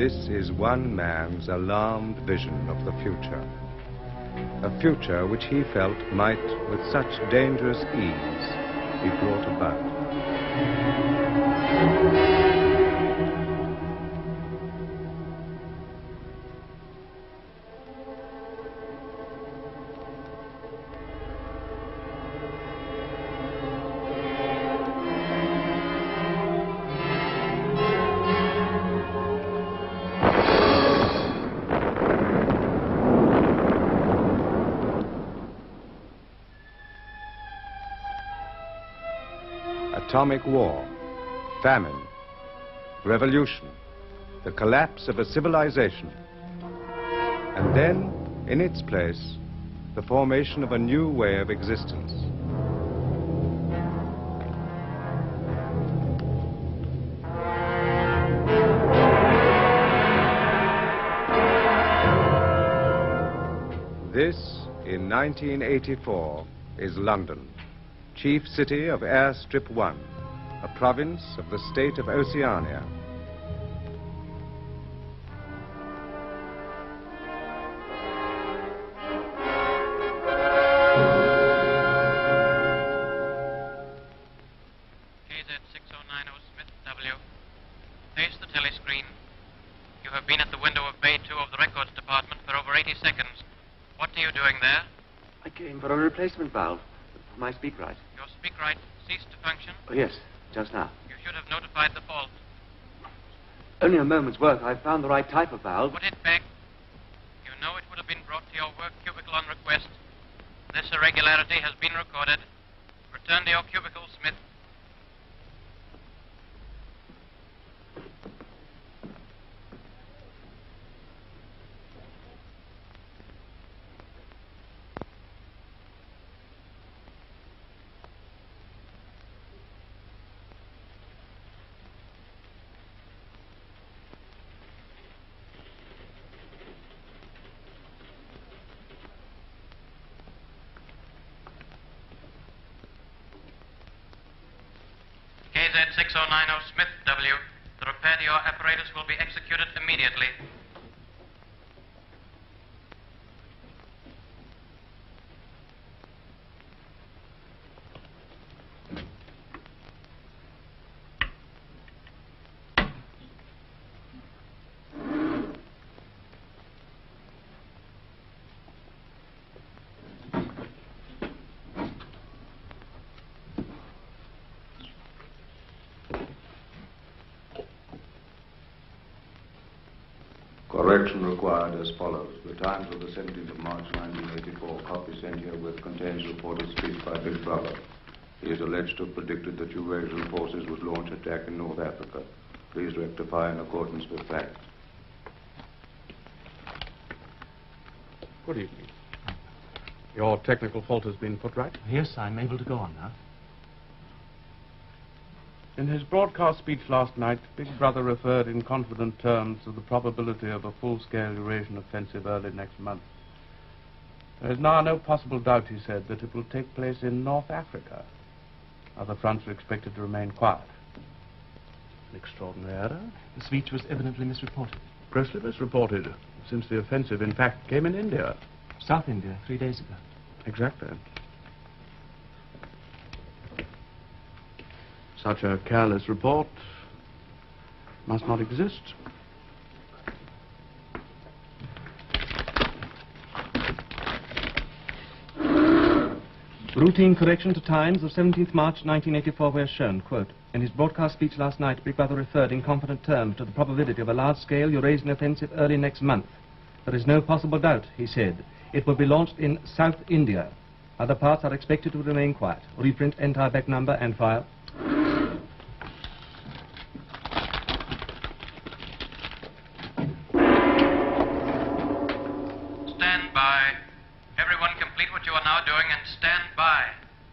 This is one man's alarmed vision of the future. A future which he felt might, with such dangerous ease, be brought about. Atomic war, famine, revolution, the collapse of a civilization, and then, in its place, the formation of a new way of existence. This, in 1984, is London, chief city of Airstrip 1, a province of the state of Oceania. KZ6090 Smith W. Face the telescreen. You have been at the window of Bay 2 of the records department for over 80 seconds. What are you doing there? I came for a replacement valve for my speak right. Your speak right ceased to function? Oh, yes, just now. You should have notified the fault. Only a moment's work. I found the right type of valve. Put it back. You know it would have been brought to your work cubicle on request. This irregularity has been recorded. Return to your cubicle, Smith. KZ6090 Smith W. The repair to your apparatus will be executed immediately. Correction required as follows. The Times of the 17th of March, 1984, copy sent here with contains reported speech by Big Brother. He is alleged to have predicted that Eurasian forces would launch attack in North Africa. Please rectify in accordance with facts. Good evening. Your technical fault has been put right? Yes, I'm able to go on now. In his broadcast speech last night, Big Brother referred in confident terms to the probability of a full-scale Eurasian offensive early next month. There is now no possible doubt, he said, that it will take place in North Africa. Other fronts are expected to remain quiet. An extraordinary error. The speech was evidently misreported. Grossly misreported, since the offensive, in fact, came in India. South India, 3 days ago. Exactly. Such a careless report must not exist. Routine correction to Times of 17th March 1984 where shown, quote, in his broadcast speech last night, Big Brother referred in confident terms to the probability of a large-scale Eurasian offensive early next month. There is no possible doubt, he said. It will be launched in South India. Other parts are expected to remain quiet. Reprint entire back number and file. Stand by. Everyone complete what you are now doing and stand by.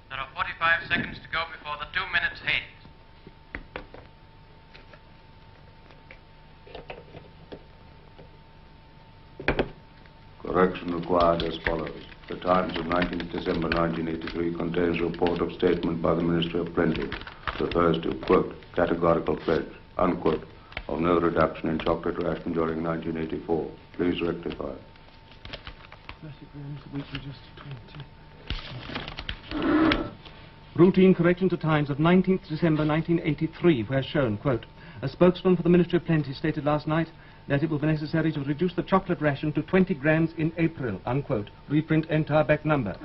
There are 45 seconds to go before the 2 minutes hate. Correction required as follows. The Times of 19th December 1983 contains a report of statement by the Ministry of Plenty. Refers to, quote, categorical pledge, unquote, of no reduction in chocolate ration during 1984. Please rectify. 30 grams a week, just 20. Routine correction to Times of 19th December 1983, where shown, quote, a spokesman for the Ministry of Plenty stated last night that it will be necessary to reduce the chocolate ration to 20 grams in April, unquote. Reprint entire back number.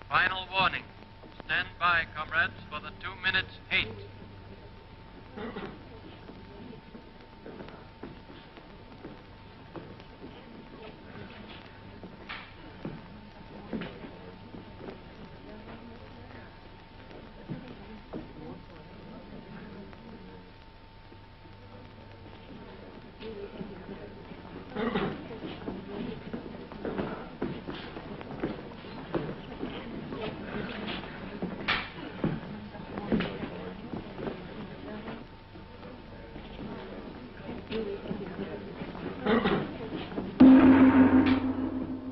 Final warning. Stand by, comrades, for the 2 minutes hate.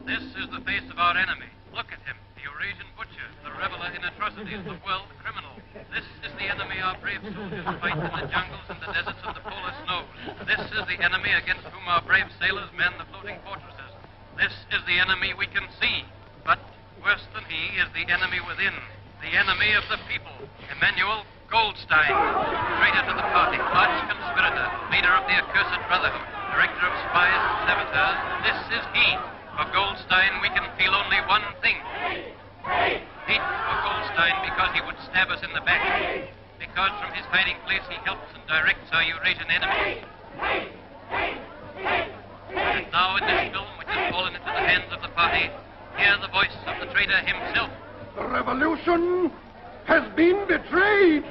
This is the face of our enemy. Look at him, the Eurasian butcher, the reveler in atrocities, the world criminal. This is the enemy our brave soldiers fight in the jungles and the deserts of the polar snows. This is the enemy against whom our brave sailors man the floating fortresses. This is the enemy we can see. But worse than he is the enemy within, the enemy of the people, Emmanuel Goldstein, traitor to the party, arch conspirator, leader of the accursed brotherhood, director of spies and saboteurs. This is he. For Goldstein, we can feel only one thing. Hate for Goldstein because he would stab us in the back. Because from his hiding place he helps and directs our Eurasian enemies. And now in this film, which has fallen into the hands of the party, hear the voice of the traitor himself. The revolution has been betrayed.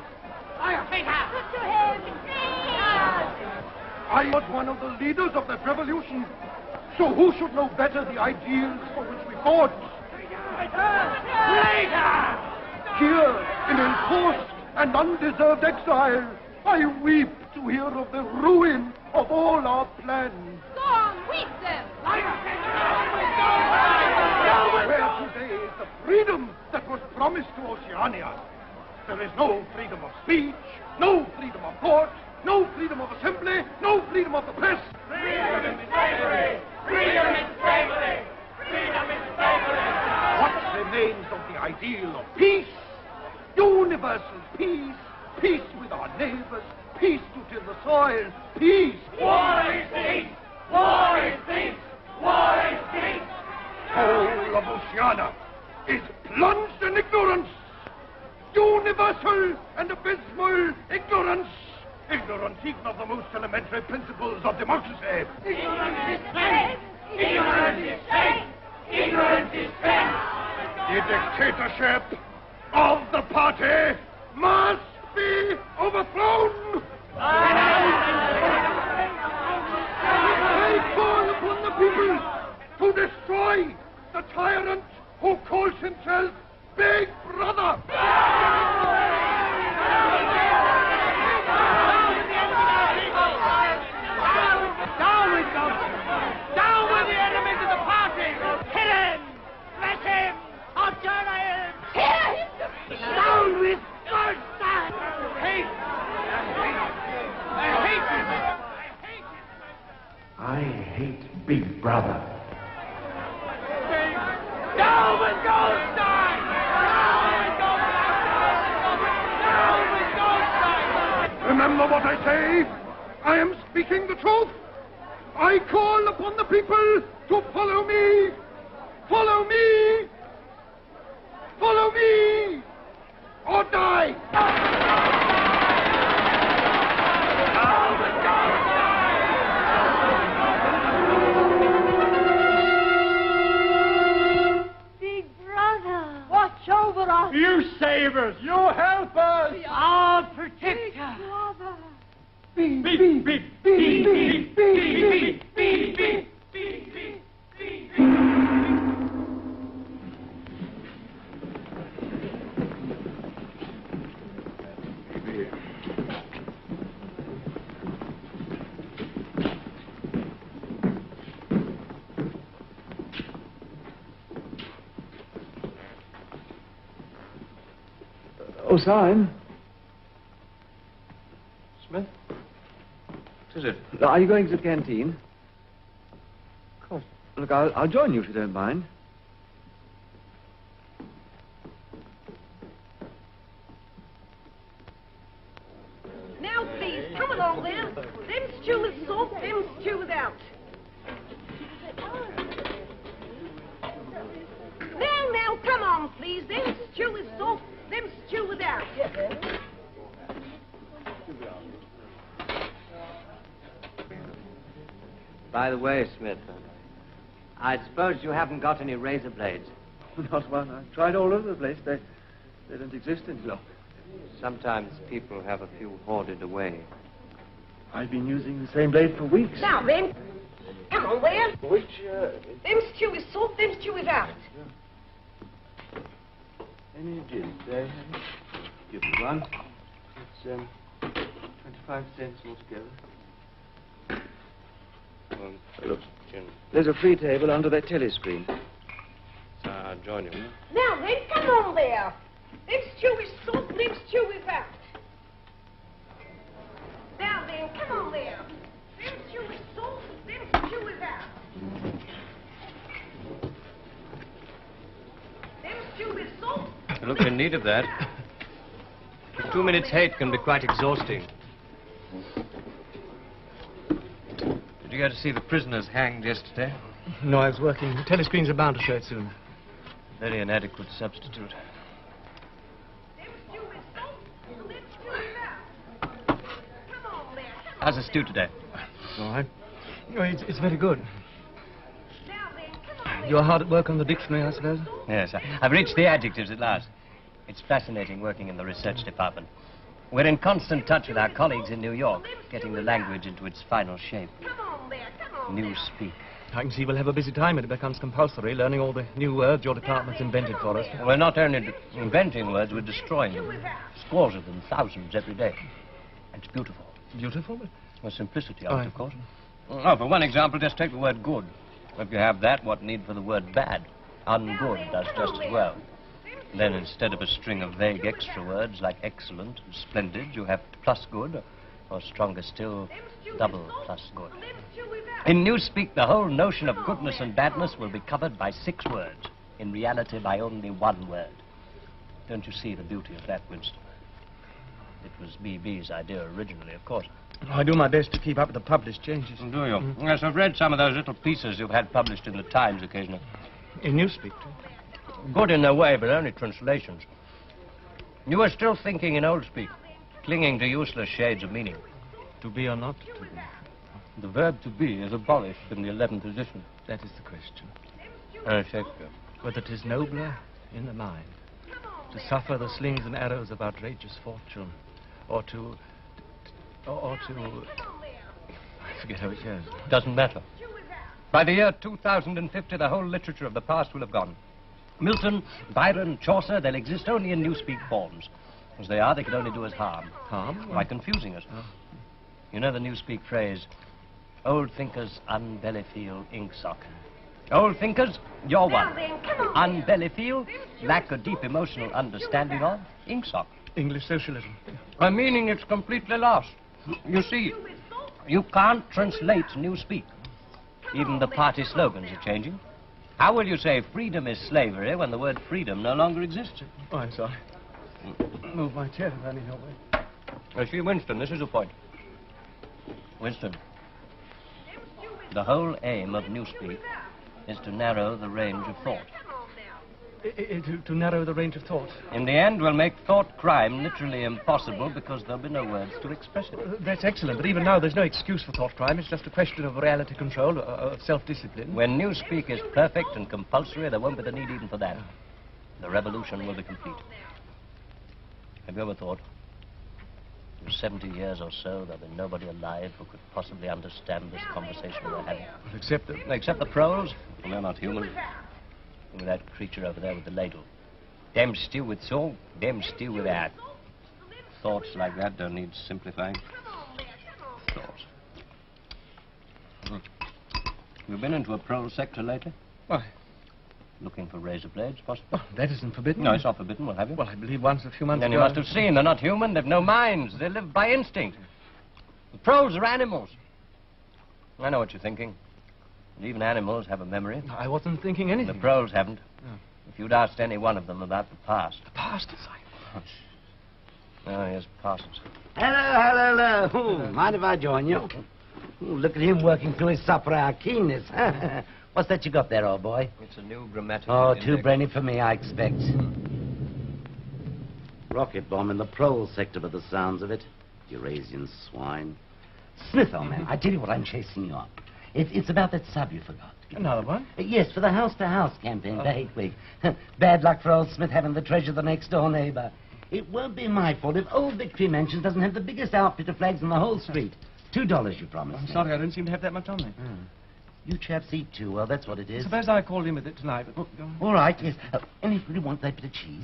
I was one of the leaders of that revolution. So who should know better the ideals for which we fought? Here, in enforced and undeserved exile, I weep to hear of the ruin of all our plans. Go on, weep them! Where today is the freedom that was promised to Oceania? There is no freedom of speech, no freedom of thought, no freedom of assembly, no freedom of the press. Freedom is slavery! Freedom is slavery! Freedom is slavery! What remains of the ideal of peace? Universal peace, peace with our neighbors, peace to till the soil, peace. War is peace! War is peace! War is peace! Whole of Oceania is plunged in ignorance. Universal and abysmal ignorance. Ignorance even of the most elementary principles of democracy. Ignorance is strength! Ignorance is strength! Ignorance is strength! The dictatorship of the party must be overthrown. I call upon the people to destroy the tyrant who calls himself Big Brother. Down with them! Down with the enemies of the party! Hit him! Smash him! Annihilate him! Tear him! Down with Goldstein! Hate! I hate him! I hate Big Brother. Down with Goldstein! Down with Goldstein! Down with Goldstein! Remember what I say. I am speaking the truth. I call upon the people to follow me. Follow me. Follow me. Or die. Big Brother! Watch over us! You save us. You help us. Our protector! Brother! Beep, beep, beep, beep, beep, beep, beep, beep, beep. Oh, sign. Smith? What is it? Are you going to the canteen? Of course. Look, I'll join you if you don't mind. Now, please, come along there. Them stew with salt, them stew without. Now, come on, please. Them stew with salt, them stew without. By the way, Smith, I suppose you haven't got any razor blades. Not one. I've tried all over the place. They don't exist any longer. Sometimes people have a few hoarded away. I've been using the same blade for weeks. Now, then, come on there. Which, Them stew with salt, them stew without. any did, give me one. It's, 25 cents altogether. Look, There's a free table under that telescreen. I'll join you. Now, then, come on there. Them stew with salt, them stew without. Now, then, come on there. Them stew with salt, them stew without. Them stew with salt. Look in need of that. 2 minutes hate can be quite exhausting. Did you go to see the prisoners hanged yesterday? No, I was working. The telescreens are bound to show it soon. Very inadequate substitute. Them stew with salt, them stew without. Come on there, come on. How's the stew today? All right. Oh, it's very good. Now, then, come on there. You're hard at work on the dictionary, I suppose? Yes, I've reached the adjectives at last. It's fascinating working in the research department. We're in constant touch with our colleagues in New York, getting the language into its final shape. Come on there, come on. New speak. I can see we'll have a busy time when it becomes compulsory, learning all the new words your department's invented for us. We're not only inventing words, we're destroying them. Scores of them, thousands every day. It's beautiful. Beautiful, but... The simplicity of it, of course. Oh, for one example, just take the word good. If you have that, what need for the word bad? Ungood does just as well. Then instead of a string of vague extra words like excellent and splendid, you have plus good, or stronger still, double plus good. In Newspeak, the whole notion of goodness and badness will be covered by 6 words. In reality, by only 1 word. Don't you see the beauty of that, Winston? It was B.B.'s idea originally, of course. I do my best to keep up with the published changes. Do you? Yes, I've read some of those little pieces you've had published in the Times occasionally. In Newspeak, too? Good in their way, but only translations. You are still thinking in old speak, clinging to useless shades of meaning. To be or not to be? The verb to be is abolished in the 11th edition. That is the question. Shakespeare. Whether 'tis nobler in the mind to suffer the slings and arrows of outrageous fortune, or to... I forget how it goes. Doesn't matter. By the year 2050, the whole literature of the past will have gone. Milton, Byron, Chaucer, they'll exist only in Newspeak forms. As they are, they can only do us harm. Harm? By confusing us. Oh. You know the Newspeak phrase, old thinkers unbelly feel ink sock. Old thinkers, you're one. Unbelly feel, lack a deep emotional understanding of, ink sock. English socialism. Meaning it's completely lost. You see, you can't translate Newspeak. Even the party slogans are changing. How will you say freedom is slavery when the word freedom no longer exists? Oh, I'm sorry. Move my chair, running away. See, Winston, this is the point. Winston, the whole aim of Newspeak is to narrow the range of thought. To narrow the range of thought. In the end, we'll make thought crime literally impossible because there'll be no words to express it. That's excellent, but even now there's no excuse for thought crime. It's just a question of reality control, of self-discipline. When Newspeak is perfect and compulsory, there won't be the need even for that. The revolution will be complete. Have you ever thought, in 70 years or so, there'll be nobody alive who could possibly understand this conversation we're having? Well, except the proles? Well, they're not human. With that creature over there with the ladle. Them stew with salt, them stew with that. Thoughts like that don't need simplifying. Thoughts. You've been into a prole sector lately? Why? Looking for razor blades, possibly? Oh, that isn't forbidden. No, it's not forbidden. Well, have you? Well, I believe once a few months Then ago... you must have seen. They're not human. They've no minds. They live by instinct. The proles are animals. I know what you're thinking. And even animals have a memory. I wasn't thinking anything. The proles haven't. Oh. If you'd asked any one of them about the past. The past? Oh, here's Parsons. Hello. Oh, mind if I join you? Oh, look at him working through his supper hour keenness. What's that you got there, old boy? It's a new grammatical Oh, index. too brainy for me, I expect. Rocket bomb in the prole sector by the sounds of it. Eurasian swine. Smith, old man, I tell you what I'm chasing you up. It's about that sub you forgot. Another one? Yes, for the house-to-house campaign for Hate Week. Bad luck for old Smith having the treasure of the next-door neighbor. It won't be my fault if old Victory Mansion doesn't have the biggest outfit of flags in the whole street. $2, you promised. I'm sorry, I don't seem to have that much on me. You chaps eat too well, that's what it is. Suppose I called in with it tonight, but... All right, yes. Anybody want that bit of cheese?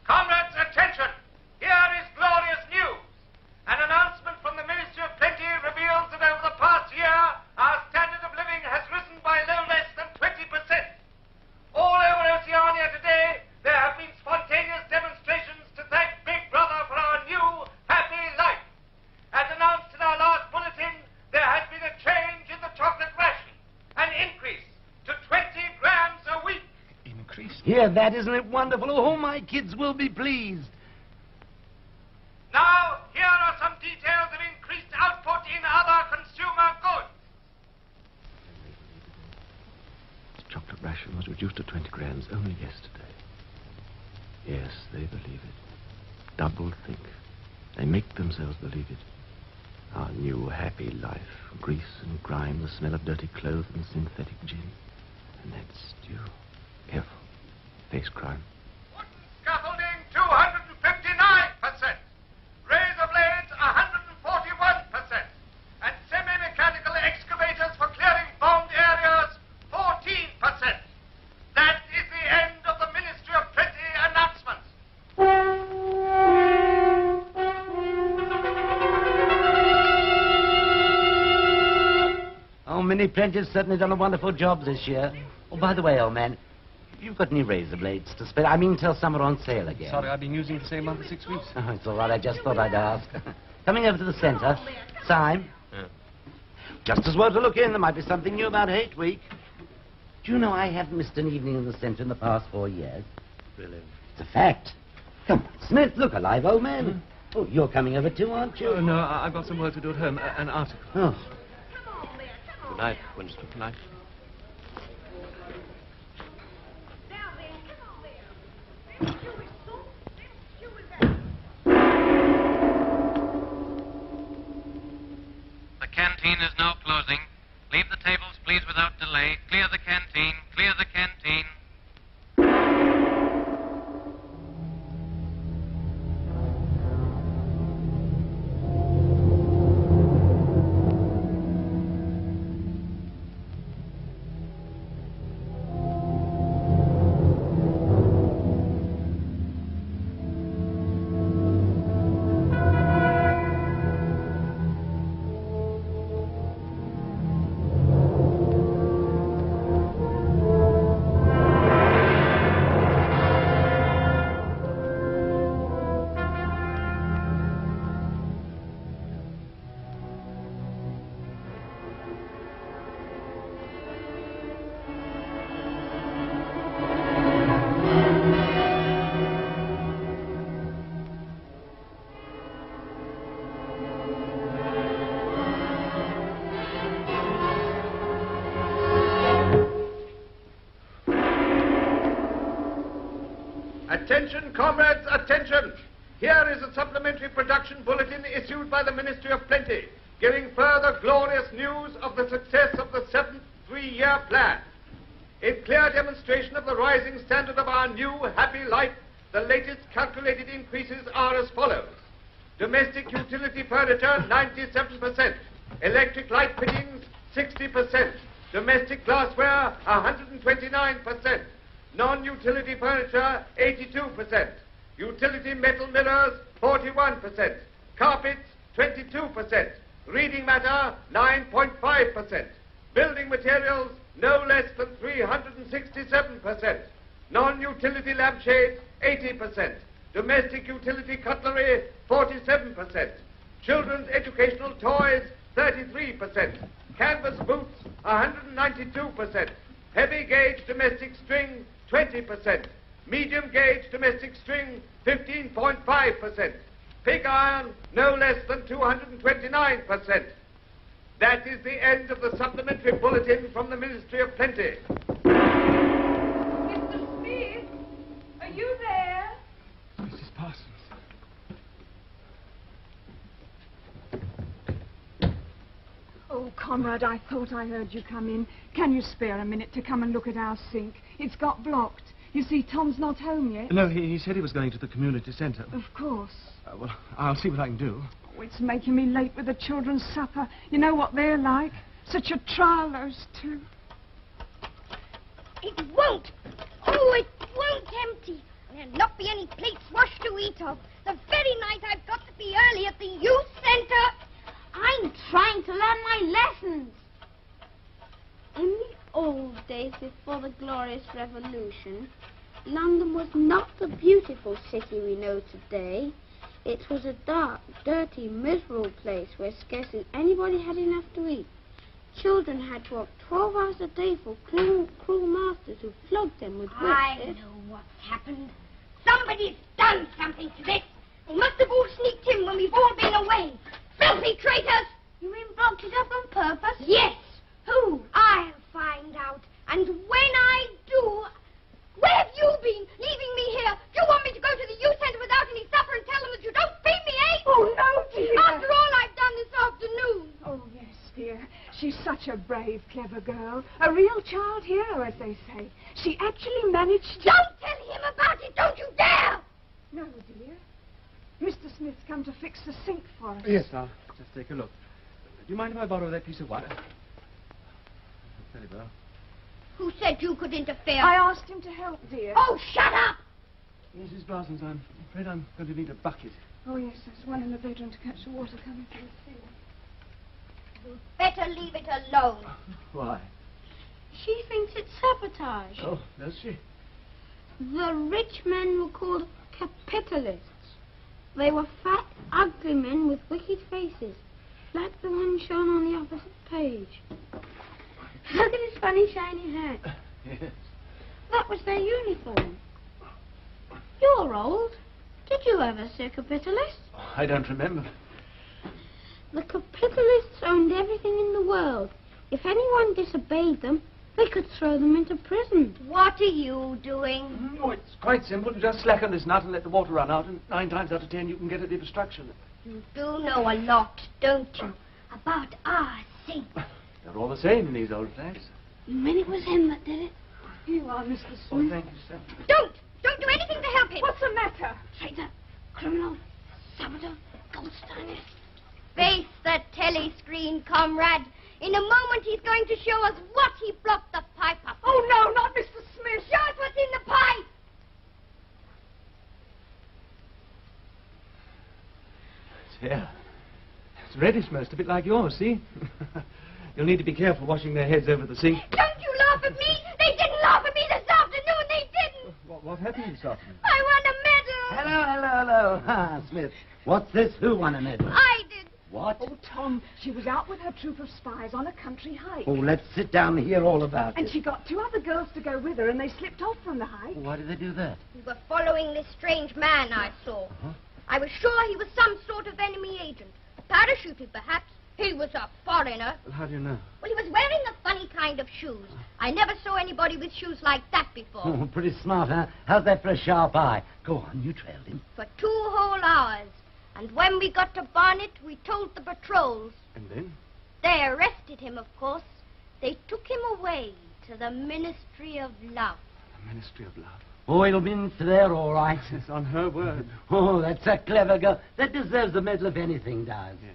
Comrades, attention! Here is glorious news. An announcement from the Ministry of Plenty reveals that over the past year, our standard of living has risen by no less than 20%. All over Oceania today, there have been spontaneous demonstrations to thank Big Brother for our new happy life. As announced in our last bulletin, there has been a change in the chocolate ration, an increase to 20 grams a week. Increase? Hear that, isn't it wonderful? Oh, my kids will be pleased. Now, here are some details of increased output in other consumer goods. The chocolate ration was reduced to 20 grams only yesterday. Yes, they believe it. Double think. They make themselves believe it. Our new happy life. Grease and grime, the smell of dirty clothes and synthetic gin. And that stew. Careful. Face crime. Wooden scaffolding, 259%. Razor blades, 141%. And semi-mechanical excavators for clearing bombed areas, 14%. That is the end of the Ministry of Plenty announcements. Oh, Minnie Prentice certainly done a wonderful job this year. Oh, by the way, old man, you've got any razor blades to spare? I mean, till some are on sale again. Sorry, I've been using the same one for 6 weeks. Oh, it's all right. I just thought I'd ask. Coming over to the centre. Syme. Yeah. Just as well to look in. There might be something new about Hate Week. Do you know I haven't missed an evening in the centre in the past 4 years? Really? It's a fact. Come on, Smith, look alive, old man. Oh, you're coming over too, aren't you? Oh, no, I've got some work to do at home. An article. Oh. Good night, Winston. Good night. The canteen is now closing. Leave the tables, please, without delay. Clear the canteen. Clear the canteen. Attention, comrades, attention! Here is a supplementary production bulletin issued by the Ministry of Plenty, giving further glorious news of the success of the 7th three-year plan. In clear demonstration of the rising standard of our new happy life, the latest calculated increases are as follows. Domestic utility furniture, 97%. Electric light fittings, 60%. Domestic glassware, 129%. Non-utility furniture, 82%. Utility metal mirrors, 41%. Carpets, 22%. Reading matter, 9.5%. Building materials, no less than 367%. Non-utility lampshades, 80%. Domestic utility cutlery, 47%. Children's educational toys, 33%. Canvas boots, 192%. Heavy gauge domestic string, 20%. Medium gauge domestic string, 15.5%. Pig iron, no less than 229%. That is the end of the supplementary bulletin from the Ministry of Plenty. Mr. Smith, are you there? Mrs. Parsons. Oh, comrade, I thought I heard you come in. Can you spare a minute to come and look at our sink? It's got blocked. You see, Tom's not home yet. No, he said he was going to the community centre. Of course. Well, I'll see what I can do. Oh, it's making me late with the children's supper. You know what they're like. Such a trial, those two. It won't. Oh, it won't empty. There'll not be any plates washed to eat of. The very night I've got to be early at the youth centre. I'm trying to learn my lessons. In the old days before the glorious revolution, London was not the beautiful city we know today. It was a dark, dirty, miserable place where scarcely anybody had enough to eat. Children had to work 12 hours a day for cruel masters who flogged them with whips. I know what's happened. Somebody's done something to this. They must have all sneaked in when we've all been away. Filthy traitors! You mean blocked it up on purpose? Yes. Who? I'll find out. And when I do... Where have you been, leaving me here? Do you want me to go to the youth centre without any supper and tell them that you don't feed me, eh? Oh, no, dear. After all I've done this afternoon. Oh, yes, dear. She's such a brave, clever girl. A real child hero, as they say. She actually managed... Don't tell him about it, don't you dare! No, dear. Mr. Smith's come to fix the sink for us. Yes, I'll just take a look. Do you mind if I borrow that piece of wire? Very well. Who said you could interfere? I asked him to help, dear. Oh, shut up! Mrs. Parsons, I'm afraid I'm going to need a bucket. Oh, yes, there's one in the bedroom to catch the water coming through the ceiling. You'd better leave it alone. Why? She thinks it's sabotage. Oh, does she? The rich men were called capitalists. They were fat, ugly men with wicked faces, like the one shown on the opposite page. Look at his funny shiny hat. Yes. That was their uniform. You're old. Did you ever see a capitalist? I don't remember. The capitalists owned everything in the world. If anyone disobeyed them, they could throw them into prison. What are you doing? Oh, it's quite simple. You just slacken this nut and let the water run out, and 9 times out of 10 you can get at the obstruction. You do know a lot, don't you? About our sink. They're all the same in these old flats. You mean it was him that did it? Here you are, Mr. Smith. Oh, thank you, sir. Don't do anything to help him. What's the matter? Traitor, criminal, saboteur, Goldsteiner. Face the telescreen, comrade. In a moment he's going to show us what he blocked the pipe up. Oh, no, not Mr. Smith. Show us what's in the pipe. It's here. It's reddish, most of it, like yours, see? You'll need to be careful washing their heads over the sink. Don't you laugh at me. They didn't laugh at me this afternoon. They didn't. What happened this afternoon? I won a medal. Hello. Ah, Smith. What's this? Who won a medal? I did. What? Oh, Tom, she was out with her troop of spies on a country hike. Oh, let's sit down and hear all about And it. she got 2 other girls to go with her, and they slipped off from the hike. Why did they do that? We were following this strange man I saw. I was sure he was some sort of enemy agent. Parachuted, perhaps. He was a foreigner. Well, how do you know? Well, he was wearing a funny kind of shoes. I never saw anybody with shoes like that before. Oh, pretty smart, huh? How's that for a sharp eye? Go on, you trailed him. For 2 whole hours. And when we got to Barnet, we told the patrols. And then? They arrested him, of course. They took him away to the Ministry of Love. The Ministry of Love. Oh, it'll be in there, all right. Yes, on her word. Oh, that's a clever girl. That deserves the medal if anything does. Yes.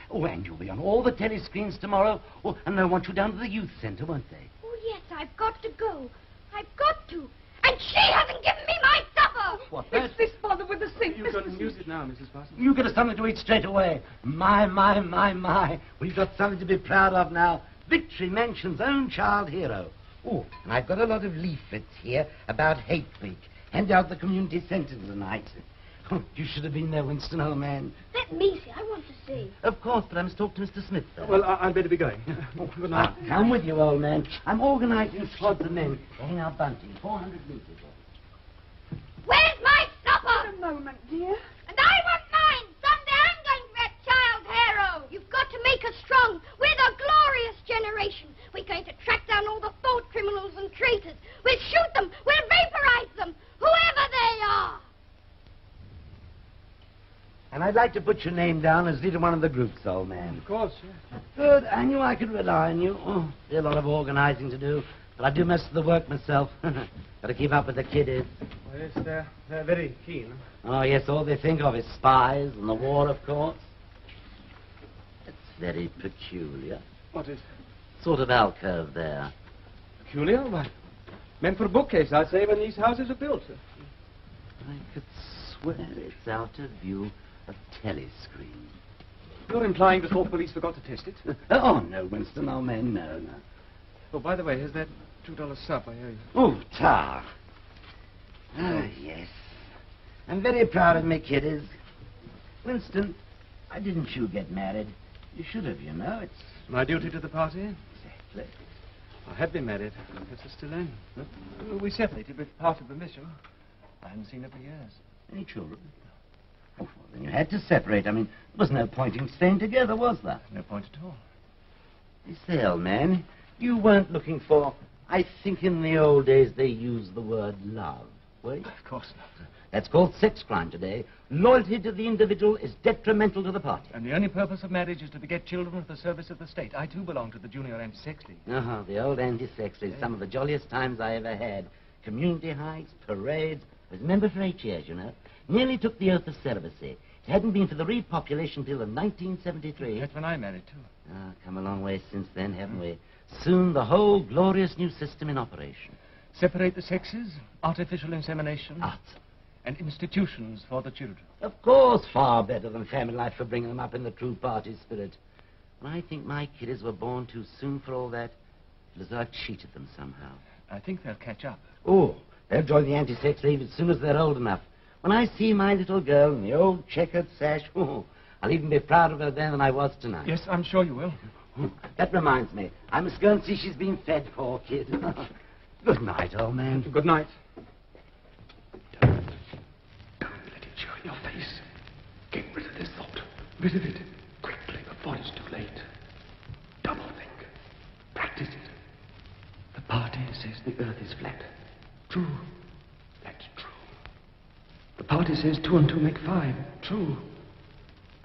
Oh, and you'll be on all the telescreens tomorrow. Oh, and they'll want you down to the youth centre, won't they? Oh, yes, I've got to go. I've got to. And she hasn't given me my supper! What, It's this bother with the sink, You Mr. can use it now, Mrs. Parsons. You get us something to eat straight away. My. We've got something to be proud of now. Victory Mansion's own child hero. Oh, and I've got a lot of leaflets here about Hate Week. Hand out the community centre tonight. Oh, you should have been there, Winston, old man. Let me see. I want to see. Of course, but I must talk to Mr. Smith first. Well, I'd better be going. Oh, good night. Come with you, old man. I'm organising squads of men to hang our bunting 400 metres. Where's my supper? A moment, dear. And I want mine. Someday I'm going to be a child hero. You've got to make us strong. We're the glorious generation. We're going to track down all the thought criminals and traitors. We'll shoot them. We'll vaporize them. Whoever they are. And I'd like to put your name down as leader of one of the groups, old man. Of course. Good. I knew I could rely on you. Oh, there's a lot of organising to do. But I do most of the work myself. Got to keep up with the kiddies. Well, yes, they're very keen. Oh, yes, all they think of is spies and the war, of course. It's very peculiar. What is? Sort of alcove there. Peculiar? Why, meant for a bookcase, I'd say, when these houses are built. I could swear it's out of view a telescreen. You're implying the Thought Police forgot to test it? Oh, no, Winston, old man, no. Oh, by the way, here's that $2 sub I owe you. Oh, tar. Ah, yes. I'm very proud of me kiddies. Winston, why didn't you get married? You should have, you know. It's my duty to the party? Exactly. I had been married. But it's still in. We separated with party permission. I hadn't seen her for years. Any children? Oh, well, then you had to separate. I mean, there was no point in staying together, was there? No point at all. You say, old man, you weren't looking for... I think in the old days they used the word love, were you? Of course not. That's called sex crime today. Loyalty to the individual is detrimental to the party. And the only purpose of marriage is to beget children for the service of the state. I, too, belong to the Junior Anti-Sex League. Oh, the old Anti-Sex League. Some of the jolliest times I ever had. Community hikes, parades. I was a member for 8 years, you know. Nearly took the oath of celibacy. It hadn't been for the repopulation bill of 1973. That's when I married, too. Ah, come a long way since then, haven't we? Soon the whole glorious new system in operation. Separate the sexes, artificial insemination. Art. And institutions for the children. Of course, far better than family life for bringing them up in the true party spirit. And I think my kiddies were born too soon for all that. It was as though I cheated them somehow. I think they'll catch up. Oh, they'll join the Anti-Sex League as soon as they're old enough. When I see my little girl in the old checkered sash, oh, I'll even be prouder of her then than I was tonight. Yes, I'm sure you will. That reminds me. I must go and see she's been fed, poor kid. Good night, old man. Good night. Your face. Get rid of this thought. Rid of it quickly before it's too late. Double think. Practice it. The party says the earth is flat. True. That's true. The party says 2 and 2 make 5. True.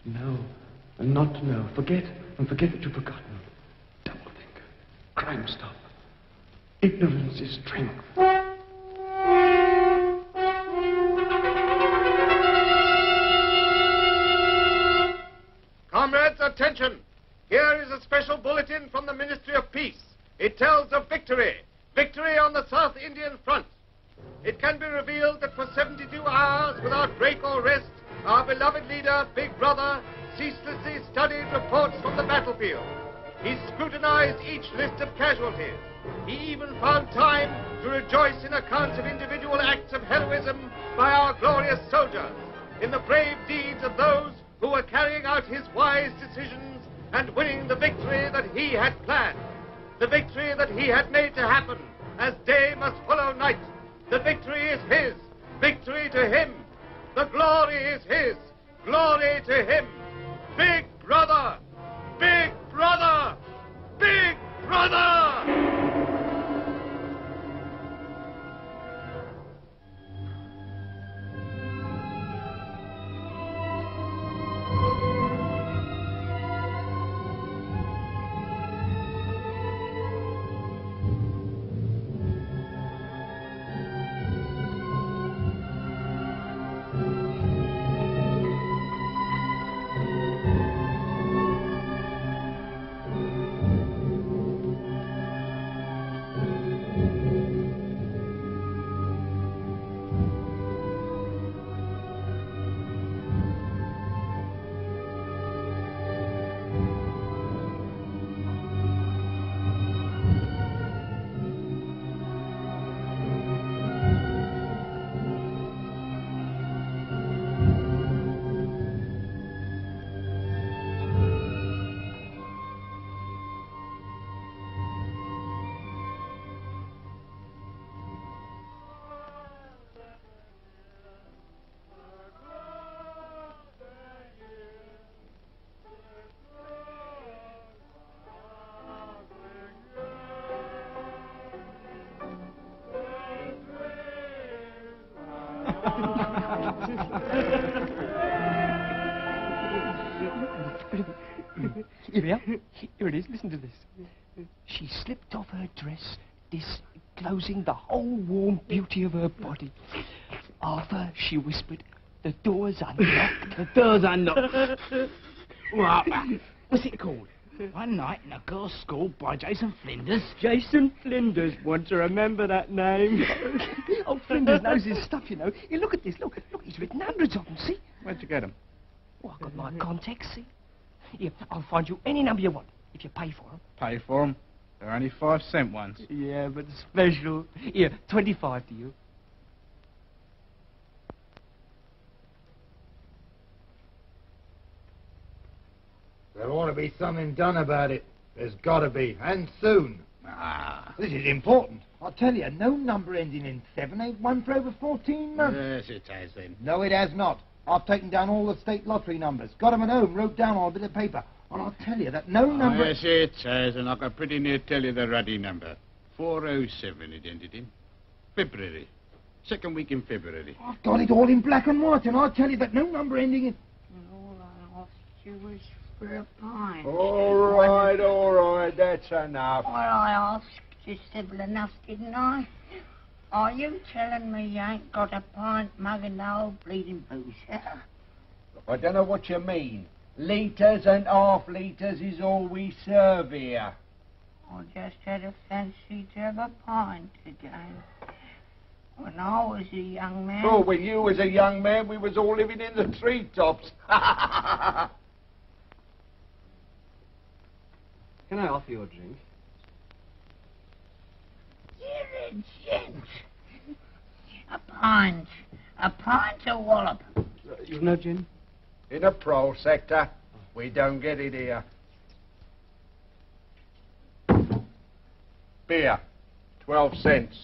To know and not to know. Forget and forget what you've forgotten. Double think. Crime stop. Ignorance is strength. Comrades, attention! Here is a special bulletin from the Ministry of Peace. It tells of victory. Victory on the South Indian front. It can be revealed that for 72 hours, without break or rest, our beloved leader, Big Brother, ceaselessly studied reports from the battlefield. He scrutinized each list of casualties. He even found time to rejoice in accounts of individual acts of heroism by our glorious soldiers, in the brave deeds of those who were carrying out his wise decisions and winning the victory that he had planned. The victory that he had made to happen, as day must follow night. The victory is his. Victory to him. The glory is his. Glory to him. Big Brother! Big Brother! Big Brother! Here we are. Here it is. Listen to this. She slipped off her dress, disclosing the whole warm beauty of her body. Arthur, she whispered, the door's unlocked. The door's unlocked. Well, what's it called? One Night in a Girls' School by Jason Flinders. Jason Flinders. Want to remember that name? Oh, Flinders knows his stuff, you know. Here, look at this. Look, he's written hundreds of them, see? Where'd you get them? Oh, I've got my contacts, see? Here, I'll find you any number you want, if you pay for them. Pay for them? They're only 5-cent ones. Yeah, but special. Here, 25 to you. There ought to be something done about it. There's got to be, and soon. This is important. I tell you, no number ending in 7 ain't won for over 14 months. Yes, it has then. No, it has not. I've taken down all the state lottery numbers, got them at home, wrote down on a bit of paper, and I'll tell you that no number... Yes, it has, and I can pretty near tell you the ruddy number. 407 it ended in. February. Second week in February. I've got it all in black and white, and I'll tell you that no number ending in... All I asked you was for a pint. All right, that's enough. Well, I asked you civil enough, didn't I? Are you telling me you ain't got a pint mug and the whole bleeding booze? I don't know what you mean. Litres and half litres is all we serve here. I just had a fancy to have a pint again. When I was a young man... Oh, when you was a young man, we was all living in the treetops. Can I offer you a drink? You're a gent. A pint. A pint of wallop. You've no gin? In the pro sector, we don't get it here. Beer, 12 cents.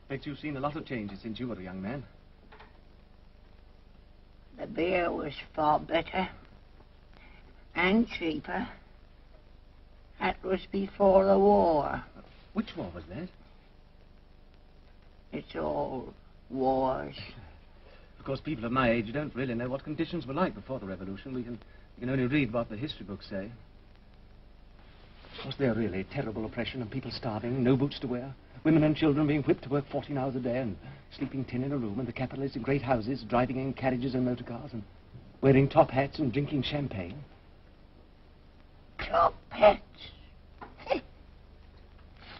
Bet you've seen a lot of changes since you were a young man. The beer was far better and cheaper. That was before the war. Which war was that? It's all wars. Of course, people of my age don't really know what conditions were like before the revolution. We can only read what the history books say. Was there really terrible oppression and people starving, no boots to wear? Women and children being whipped to work 14 hours a day and sleeping 10 in a room, and the capitalists in great houses driving in carriages and motor cars and wearing top hats and drinking champagne? Top hats?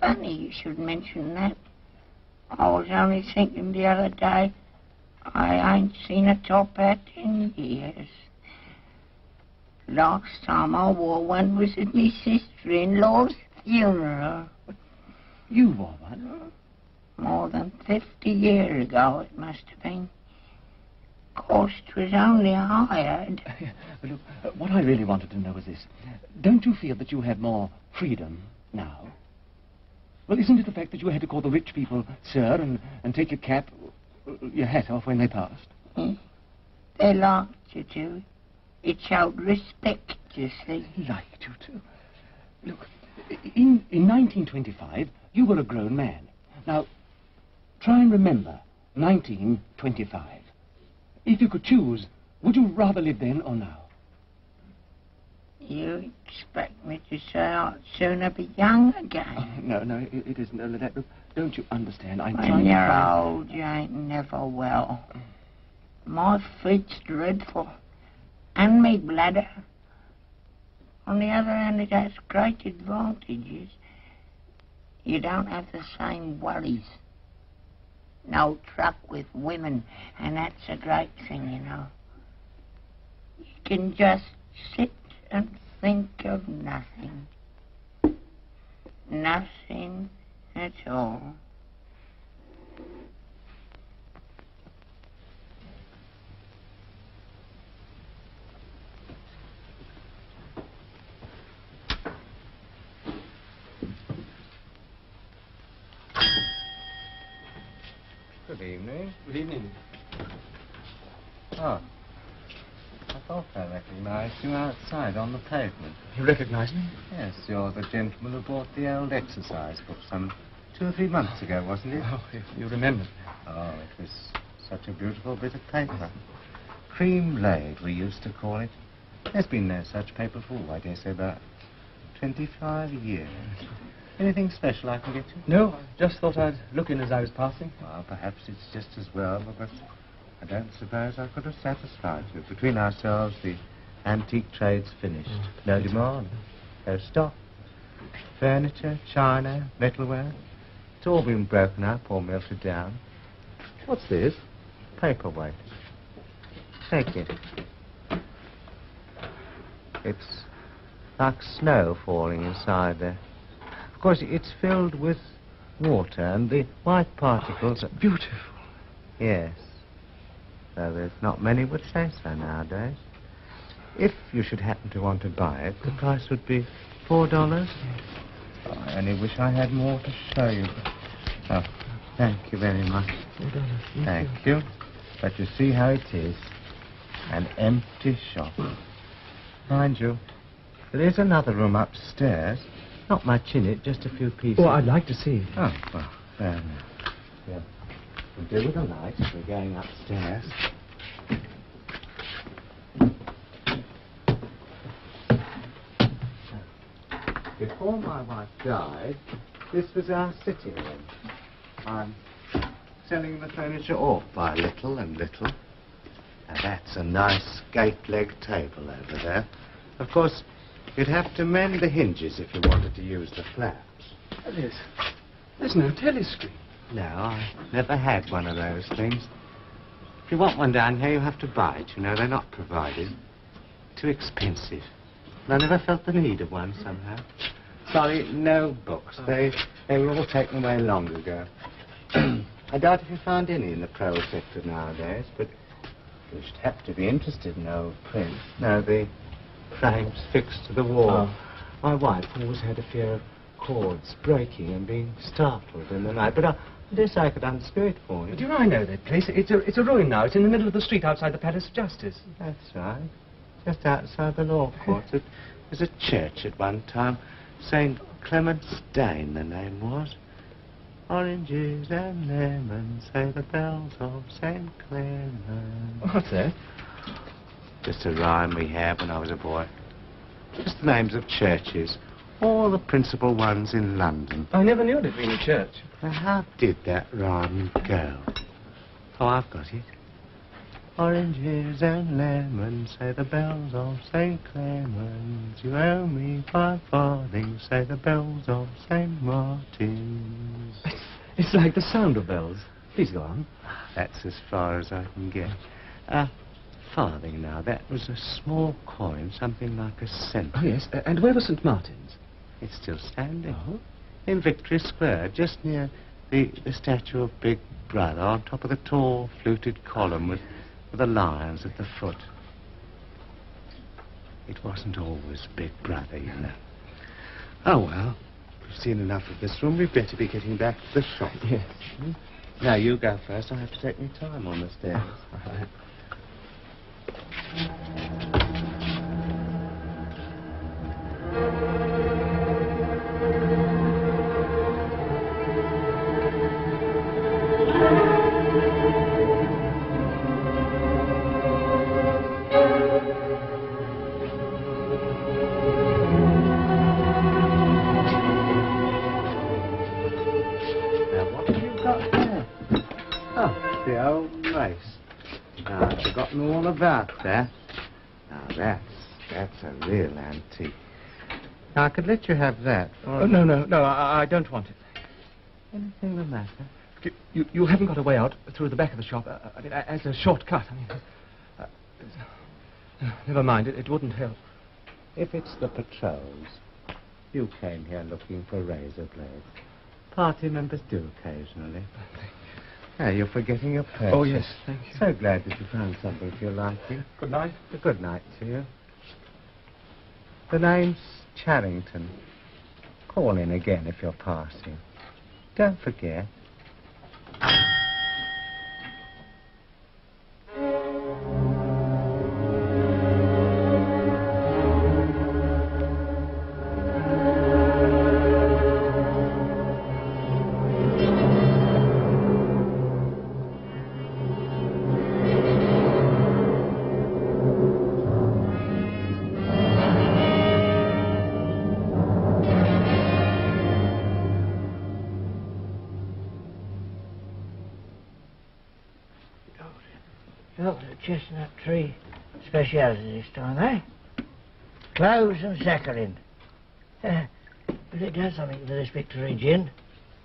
Funny you should mention that. I was only thinking the other day, I ain't seen a top hat in years. Last time I wore one was at my sister-in-law's funeral. You wore one? More than 50 years ago it must have been. Cost was only hired. But look, what I really wanted to know was this. Don't you feel that you have more freedom now? Well, isn't it the fact that you had to call the rich people sir and take your cap, your hat off when they passed? They liked you to. It showed respect, you see. Liked you to? Look, in 1925, you were a grown man. Now, try and remember 1925. If you could choose, would you rather live then or now? You expect me to say I'd sooner be young again? No, it isn't only that. Look, don't you understand? I'm when trying to... you're old, you ain't never well. My feet's dreadful. And me bladder. On the other hand, it has great advantages. You don't have the same worries. No truck with women, and that's a great thing, you know. You can just sit and think of nothing. Nothing at all. Good evening. Good evening. Oh. I thought I recognized you outside on the pavement. You recognize me? Yes, you're the gentleman who bought the old exercise book some 2 or 3 months ago, wasn't it? Oh, you remember. Oh, it was such a beautiful bit of paper. Cream laid, we used to call it. There's been no such paper for, I dare say, about 25 years. Anything special I can get you? No, I just thought I'd look in as I was passing. Well, perhaps it's just as well, because I don't suppose I could have satisfied you. Between ourselves, the antique trade's finished. No demand, no stock. Furniture, china, metalware, it's all been broken up or melted down. What's this? Paperweight. Take it. It's like snow falling inside there. Of course, it's filled with water, and the white particles are beautiful. Yes. Though there's not many would say so nowadays. If you should happen to want to buy it, the price would be $4. Oh, I only wish I had more to show you. Oh, thank you very much. Thank you. But you see how it is. An empty shop. Mind you, there is another room upstairs. Not much in it, just a few pieces. Oh, I'd like to see it. Oh, well, fair enough. Yeah. We'll do with the light if we're going upstairs. Before my wife died, this was our sitting room. I'm selling the furniture off by little and little. Now that's a nice gate-leg table over there. Of course, you'd have to mend the hinges if you wanted to use the flaps. There's no telescreen. No, I never had one of those things. If you want one down here, you have to buy it. You know, they're not provided. Too expensive. And I never felt the need of one somehow. Sorry, no books. They were all taken away long ago. I doubt if you found any in the prose sector nowadays, but you should have to be interested in old print. No, the frames fixed to the wall. My wife always had a fear of cords breaking and being startled in the night, but I guess I could unscrew it for you. Do I know that place? It's a ruin now. It's in the middle of the street outside the Palace of Justice. That's right. Just outside the law courts. It was a church at one time. St. Clement's Dane, the name was. Oranges and lemons, say the bells of St. Clement. What's that? Just a rhyme we had when I was a boy. Just the names of churches. All the principal ones in London. I never knew it had been a church. Now, how did that rhyme go? Oh, I've got it. Oranges and lemons, say the bells of St. Clement's. You owe me 5 farthings, say the bells of St. Martin's. It's like the sound of bells. Please go on. That's as far as I can get. Farthing now, that was a small coin, something like a cent. Oh, yes. And where was St. Martin's? It's still standing. In Victory Square, just near the statue of Big Brother, on top of the tall, fluted column with the lions at the foot. It wasn't always Big Brother, you know. Oh, well, we've seen enough of this room. We'd better be getting back to the shop. Yes. Now, you go first. I have to take my time on the stairs. All right. All about that. Now, that's a real antique. Now, I could let you have that. Oh, no, I don't want it. Anything the matter? You haven't got a way out through the back of the shop, I mean, as a shortcut. Never mind, it wouldn't help. If it's the patrols, you came here looking for razor blades. Party members do occasionally. Now, you're forgetting your purse. Oh, yes, thank you. So glad that you found something to your liking. Good night. Good night to you. The name's Charrington. Call in again if you're passing. Don't forget. Dr. Chestnut Tree speciality this time, eh? Cloves and saccharin. But it does something for this Victory gin.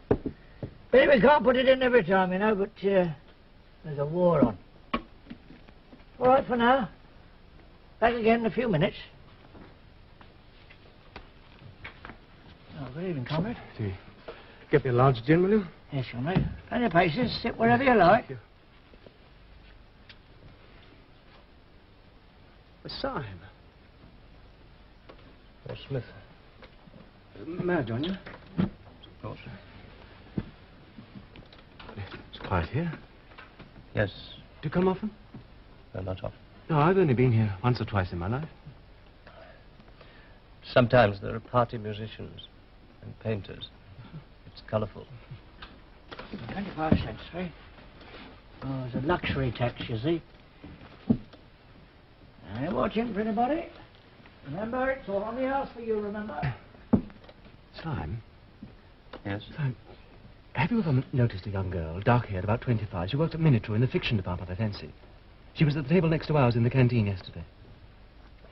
But we can't put it in every time, you know, but there's a war on. All right for now. Back again in a few minutes. Oh, good evening, comrade. Get me a large gin, will you? Yes, comrade. Plenty of places. Sit wherever you like. Thank you. Syme. Or Smith. May I join you? Of course. It's quiet here. Yes. Do you come often? No, not often. No, I've only been here once or twice in my life. Sometimes there are party musicians and painters. It's colourful. 25 cents, eh? Oh, it's a luxury tax, you see. I ain't watching for anybody. Remember, it's all on the house for you, remember? Syme? Yes? Syme, have you ever noticed a young girl, dark-haired, about 25? She worked at Miniature in the fiction department, I fancy. She was at the table next to ours in the canteen yesterday.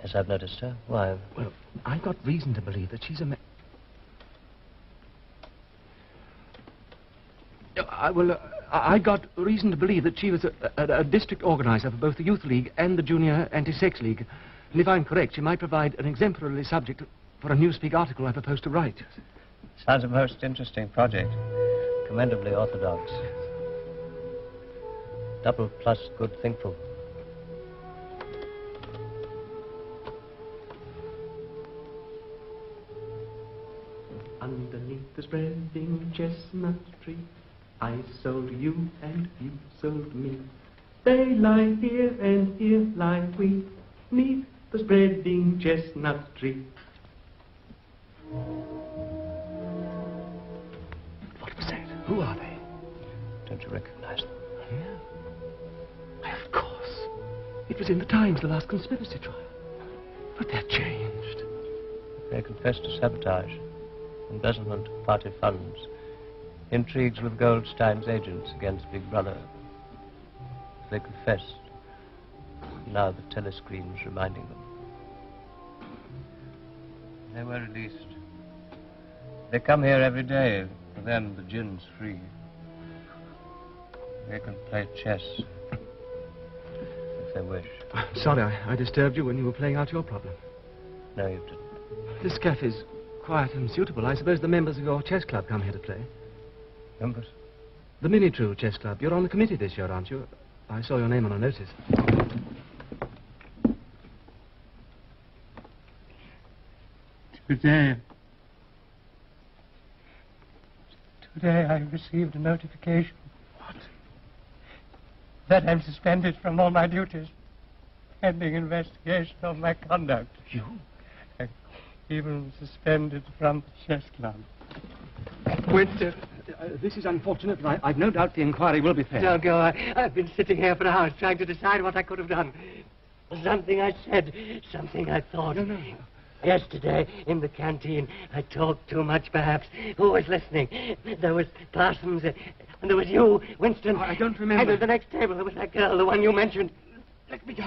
Yes, I've noticed her. Why? Well, I've got reason to believe that she's a I got reason to believe that she was a district organizer for both the Youth League and the Junior Anti-Sex League. And if I'm correct, she might provide an exemplary subject for a Newspeak article I propose to write. Sounds a most interesting project. Commendably orthodox. Double plus good thinkful. Underneath the spreading chestnut tree, I sold you and you sold me. They lie here and here lie we, neath the spreading chestnut tree. What was that? Who are they? Don't you recognize them? Yeah. Why, of course. It was in the Times, the last conspiracy trial. But they're changed. They confessed to sabotage, embezzlement of party funds, intrigues with Goldstein's agents against Big Brother. They confessed. Now the telescreen's reminding them. They were released. They come here every day. For them, the gin's free. They can play chess if they wish. I'm sorry I disturbed you when you were playing out your problem. No, you didn't. This cafe's quiet and suitable. I suppose the members of your chess club come here to play. Members? The Mini-True Chess Club. You're on the committee this year, aren't you? I saw your name on a notice. Today I received a notification. What? That I'm suspended from all my duties, pending investigation of my conduct. You? I'm even suspended from the chess club. Winston. This is unfortunate, but I've no doubt the inquiry will be fair. Don't go. I've been sitting here for hours trying to decide what I could have done. Something I said, something I thought. No. Yesterday, in the canteen, I talked too much, perhaps. Who was listening? There was Parsons, and there was you, Winston. I don't remember. And at the next table, there was that girl, the one you mentioned. Let me go.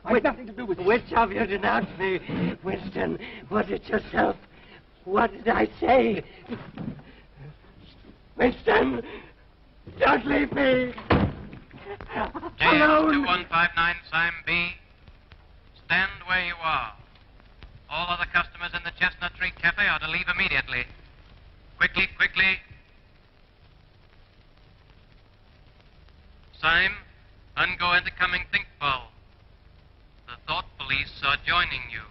I've nothing to do with it. Which of you denounced me? Winston, was it yourself? What did I say? Winston, don't leave me. Alone. 2159 Syme B. Stand where you are. All other customers in the Chestnut Tree Cafe are to leave immediately. Quickly. Syme, ungo into coming thinkful. The thought police are joining you.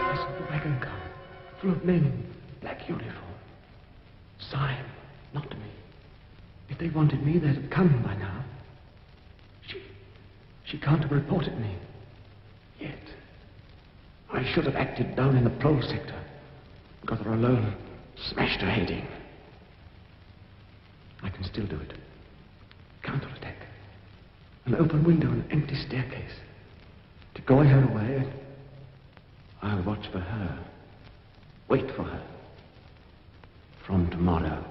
I saw the wagon come, full of men in black uniform. Syme, not me. If they wanted me, they'd have come by now. She can't have reported me. Yet. I should have acted down in the prole sector. Got her alone. Smashed her head in. I can still do it. Counterattack. An open window, an empty staircase. To go her away. I'll watch for her. Wait for her. From tomorrow.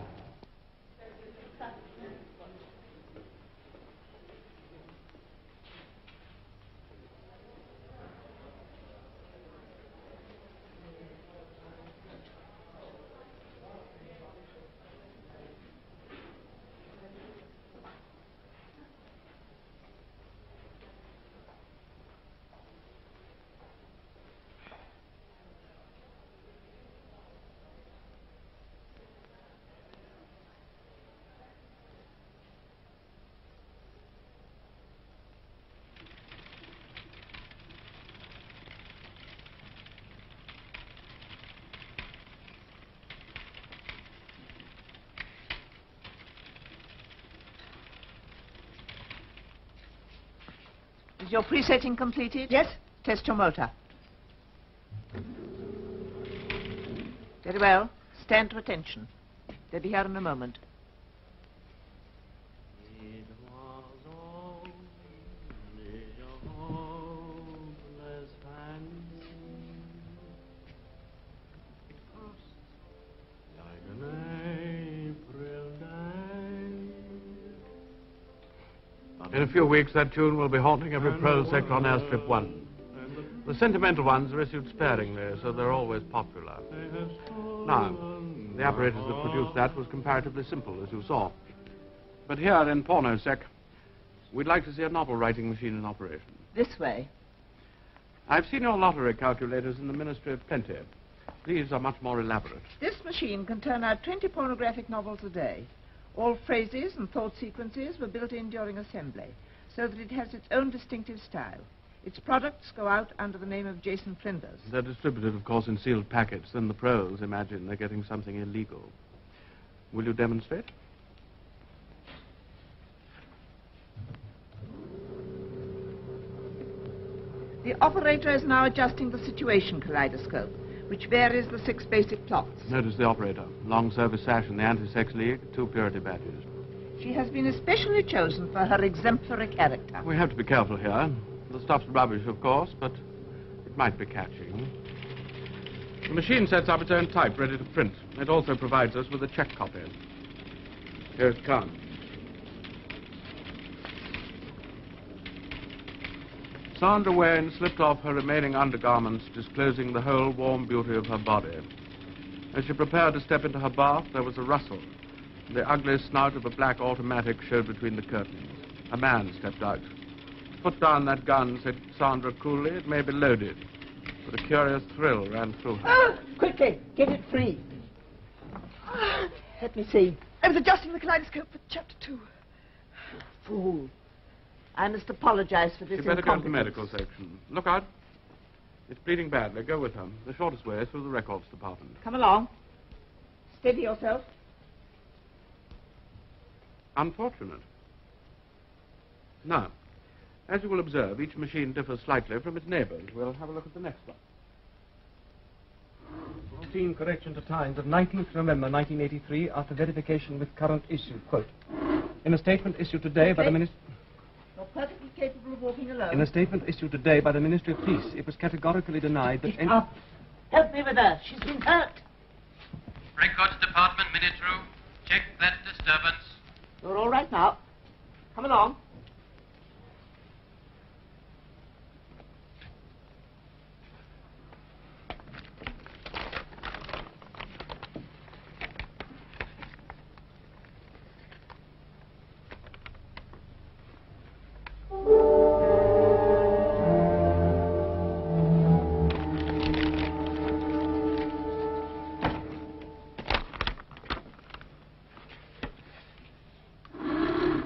Is your presetting completed? Yes. Test your motor. Very well. Stand to attention. They'll be here in a moment. In a few weeks, that tune will be haunting every prose sector on Airstrip 1. The sentimental ones are issued sparingly, so they're always popular. Now, the apparatus that produced that was comparatively simple, as you saw. But here in Pornosec, we'd like to see a novel-writing machine in operation. This way. I've seen your lottery calculators in the Ministry of Plenty. These are much more elaborate. This machine can turn out 20 pornographic novels a day. All phrases and thought sequences were built in during assembly, so that it has its own distinctive style. Its products go out under the name of Jason Flinders. They're distributed, of course, in sealed packets. Then the pros imagine they're getting something illegal. Will you demonstrate? The operator is now adjusting the situation kaleidoscope, which varies the 6 basic plots. Notice the operator. Long service sash in the Anti-Sex League, 2 purity badges. She has been especially chosen for her exemplary character. We have to be careful here. The stuff's rubbish, of course, but it might be catching. The machine sets up its own type, ready to print. It also provides us with a check copy. Here it comes. Sandra Wayne slipped off her remaining undergarments, disclosing the whole warm beauty of her body. As she prepared to step into her bath, there was a rustle. The ugly snout of a black automatic showed between the curtains. A man stepped out. Put down that gun, said Sandra coolly. It may be loaded. But a curious thrill ran through her. Ah! Quickly, get it free. Let me see. I was adjusting the kaleidoscope for chapter 2. Fool. I must apologize for this You'd better go to the incompetence. medical section. Look out. It's bleeding badly. Go with her. The shortest way is through the records department. Come along. Steady yourself. Unfortunate. Now, as you will observe, each machine differs slightly from its neighbors. We'll have a look at the next one. Routine correction to times of 19th November 1983 after verification with current issue. Quote, in a statement issued today by the Ministry... You're perfectly capable of walking alone. In a statement issued today by the Ministry of Peace, it was categorically denied that... Up. Help me with her. She's been hurt. Records Department, minute room. Check that disturbance. You're all right now. Come along.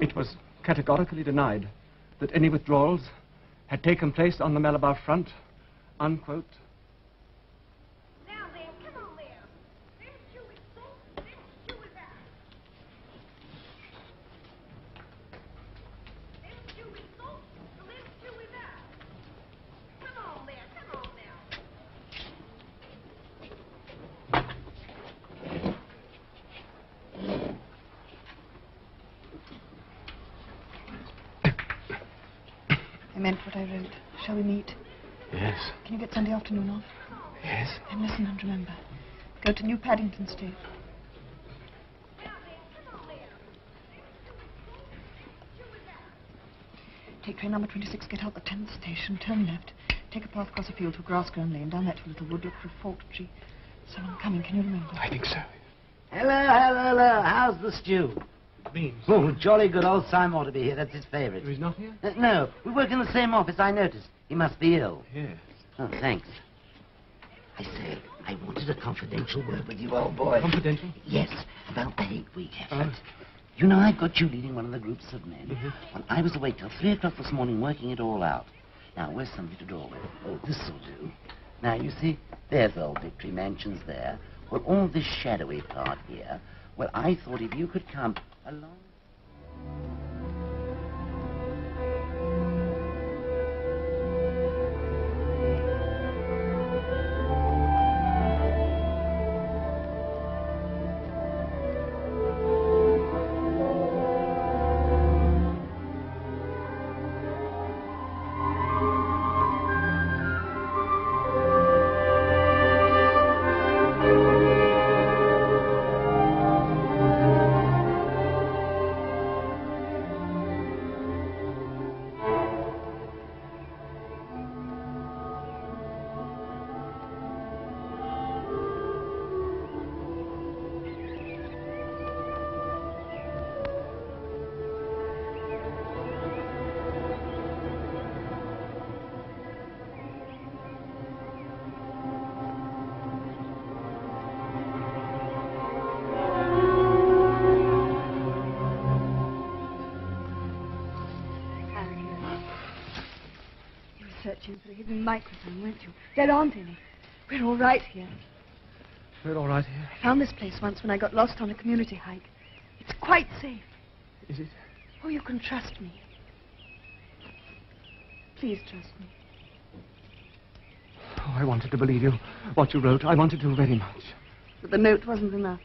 It was categorically denied that any withdrawals had taken place on the Malabar front, unquote. Now then, come on there. This shoe is so, this shoe is out. This shoe is so, this shoe is out. Come on there, come on now. I meant what I wrote. Shall we meet? Yes. Can you get Sunday afternoon off? Yes. Then listen and remember. Go to New Paddington Street. Take train number 26, get out the 10th station, turn left. Take a path across a field to a grass-grown lane, down that to a little wood, look for a forked tree. Someone coming, can you remember? I think so. Hello. How's the stew? Beans. Oh, jolly good. Old Simon ought to be here. That's his favourite. He's not here? No. We work in the same office, I noticed. He must be ill. Yes. Oh, thanks. I say, I wanted a confidential word with you, old boy. Confidential? Yes, about the hate week effort. You know, I've got you leading one of the groups of men. Well, I was awake till 3 o'clock this morning working it all out. Now, where's somebody to draw with? Oh, this'll do. Now, you see, there's old Victory Mansions there. Well, all this shadowy part here. Well, I thought if you could come along... Searching for the hidden microphone, weren't you? There aren't any. We're all right here. We're all right here. I found this place once when I got lost on a community hike. It's quite safe. Is it? Oh, you can trust me. Please trust me. Oh, I wanted to believe you. What you wrote, I wanted to very much. But the note wasn't enough.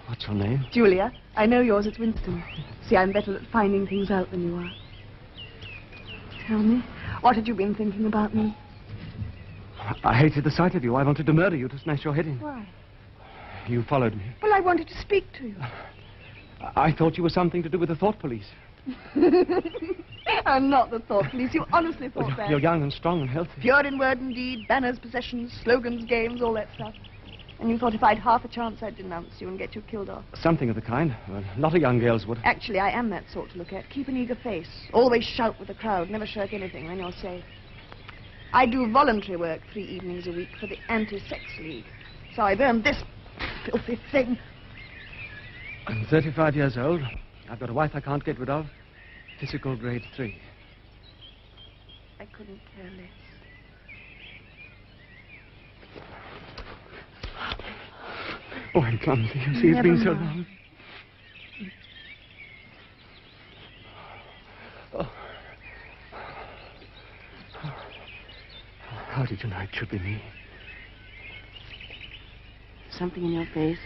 What's your name? Julia. I know yours. It's Winston. See, I'm better at finding things out than you are. Tell me, what had you been thinking about me? I hated the sight of you. I wanted to murder you, to smash your head in. Why? You followed me. Well, I wanted to speak to you. I thought you were something to do with the thought police. I'm not the thought police. You honestly thought that. You're young and strong and healthy. Pure in word and deed, banners, possessions, slogans, games, all that stuff. And you thought if I'd half a chance, I'd denounce you and get you killed off. Something of the kind. Well, a lot of young girls would. Actually, I am that sort to look at. Keep an eager face. Always shout with the crowd. Never shirk anything. Then you're safe. I do voluntary work 3 evenings a week for the Anti-Sex League. So I've earned this filthy thing. I'm 35 years old. I've got a wife I can't get rid of. Physical grade 3. I couldn't care less. Oh, I'm clumsy. You see, it's been so long. Oh. How did you know it should be me? Something in your face.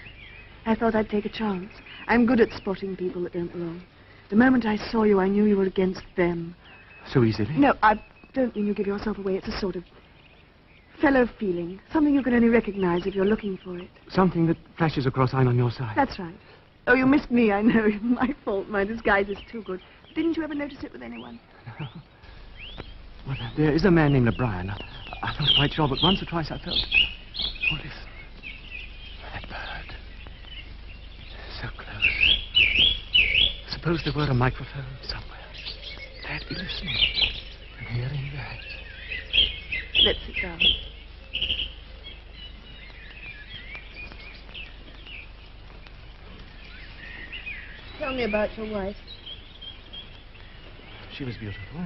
I thought I'd take a chance. I'm good at spotting people that don't belong. The moment I saw you, I knew you were against them. So easily? No, I don't mean you give yourself away. It's a sort of fellow feeling. Something you can only recognize if you're looking for it. Something that flashes across I'm on your side. That's right. Oh, you missed me, I know. My fault. My disguise is too good. Didn't you ever notice it with anyone? Well, there is a man named O'Brien. I'm not quite sure, but once or twice I felt... Oh, listen. That bird. So close. Suppose there were a microphone somewhere. I'd be listening and hearing that. Let's sit down. Tell me about your wife. She was beautiful.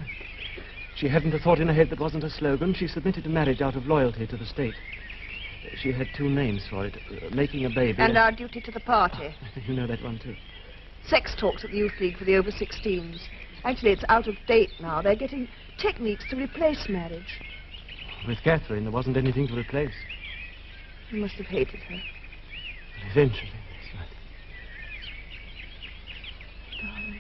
She hadn't a thought in her head that wasn't a slogan. She submitted to marriage out of loyalty to the state. She had 2 names for it, making a baby. And our duty to the party. You know that one, too. Sex talks at the Youth League for the over-16s. Actually, it's out of date now. They're getting techniques to replace marriage. With Catherine, there wasn't anything to replace. You must have hated her. Eventually, that's right. Darling.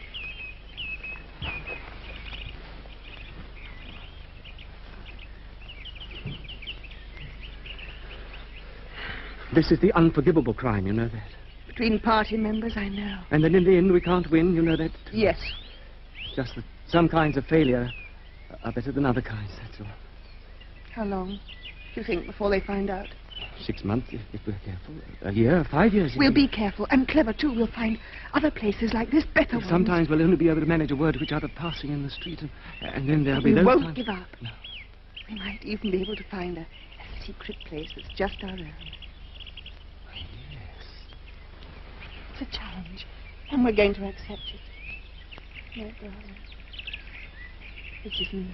This is the unforgivable crime, you know that. Between party members, I know. And then in the end we can't win, you know that. Yes. Just that some kinds of failure are better than other kinds, that's all. How long do you think before they find out? 6 months, if we're careful. A year, 5 years. We'll be careful and clever, too. We'll find other places like this, better ones. Sometimes we'll only be able to manage a word to each other passing in the street, and then there'll be we those won't times... give up. No. We might even be able to find a secret place that's just our own. Yes. It's a challenge, and we're going to accept it. My darling, this is me.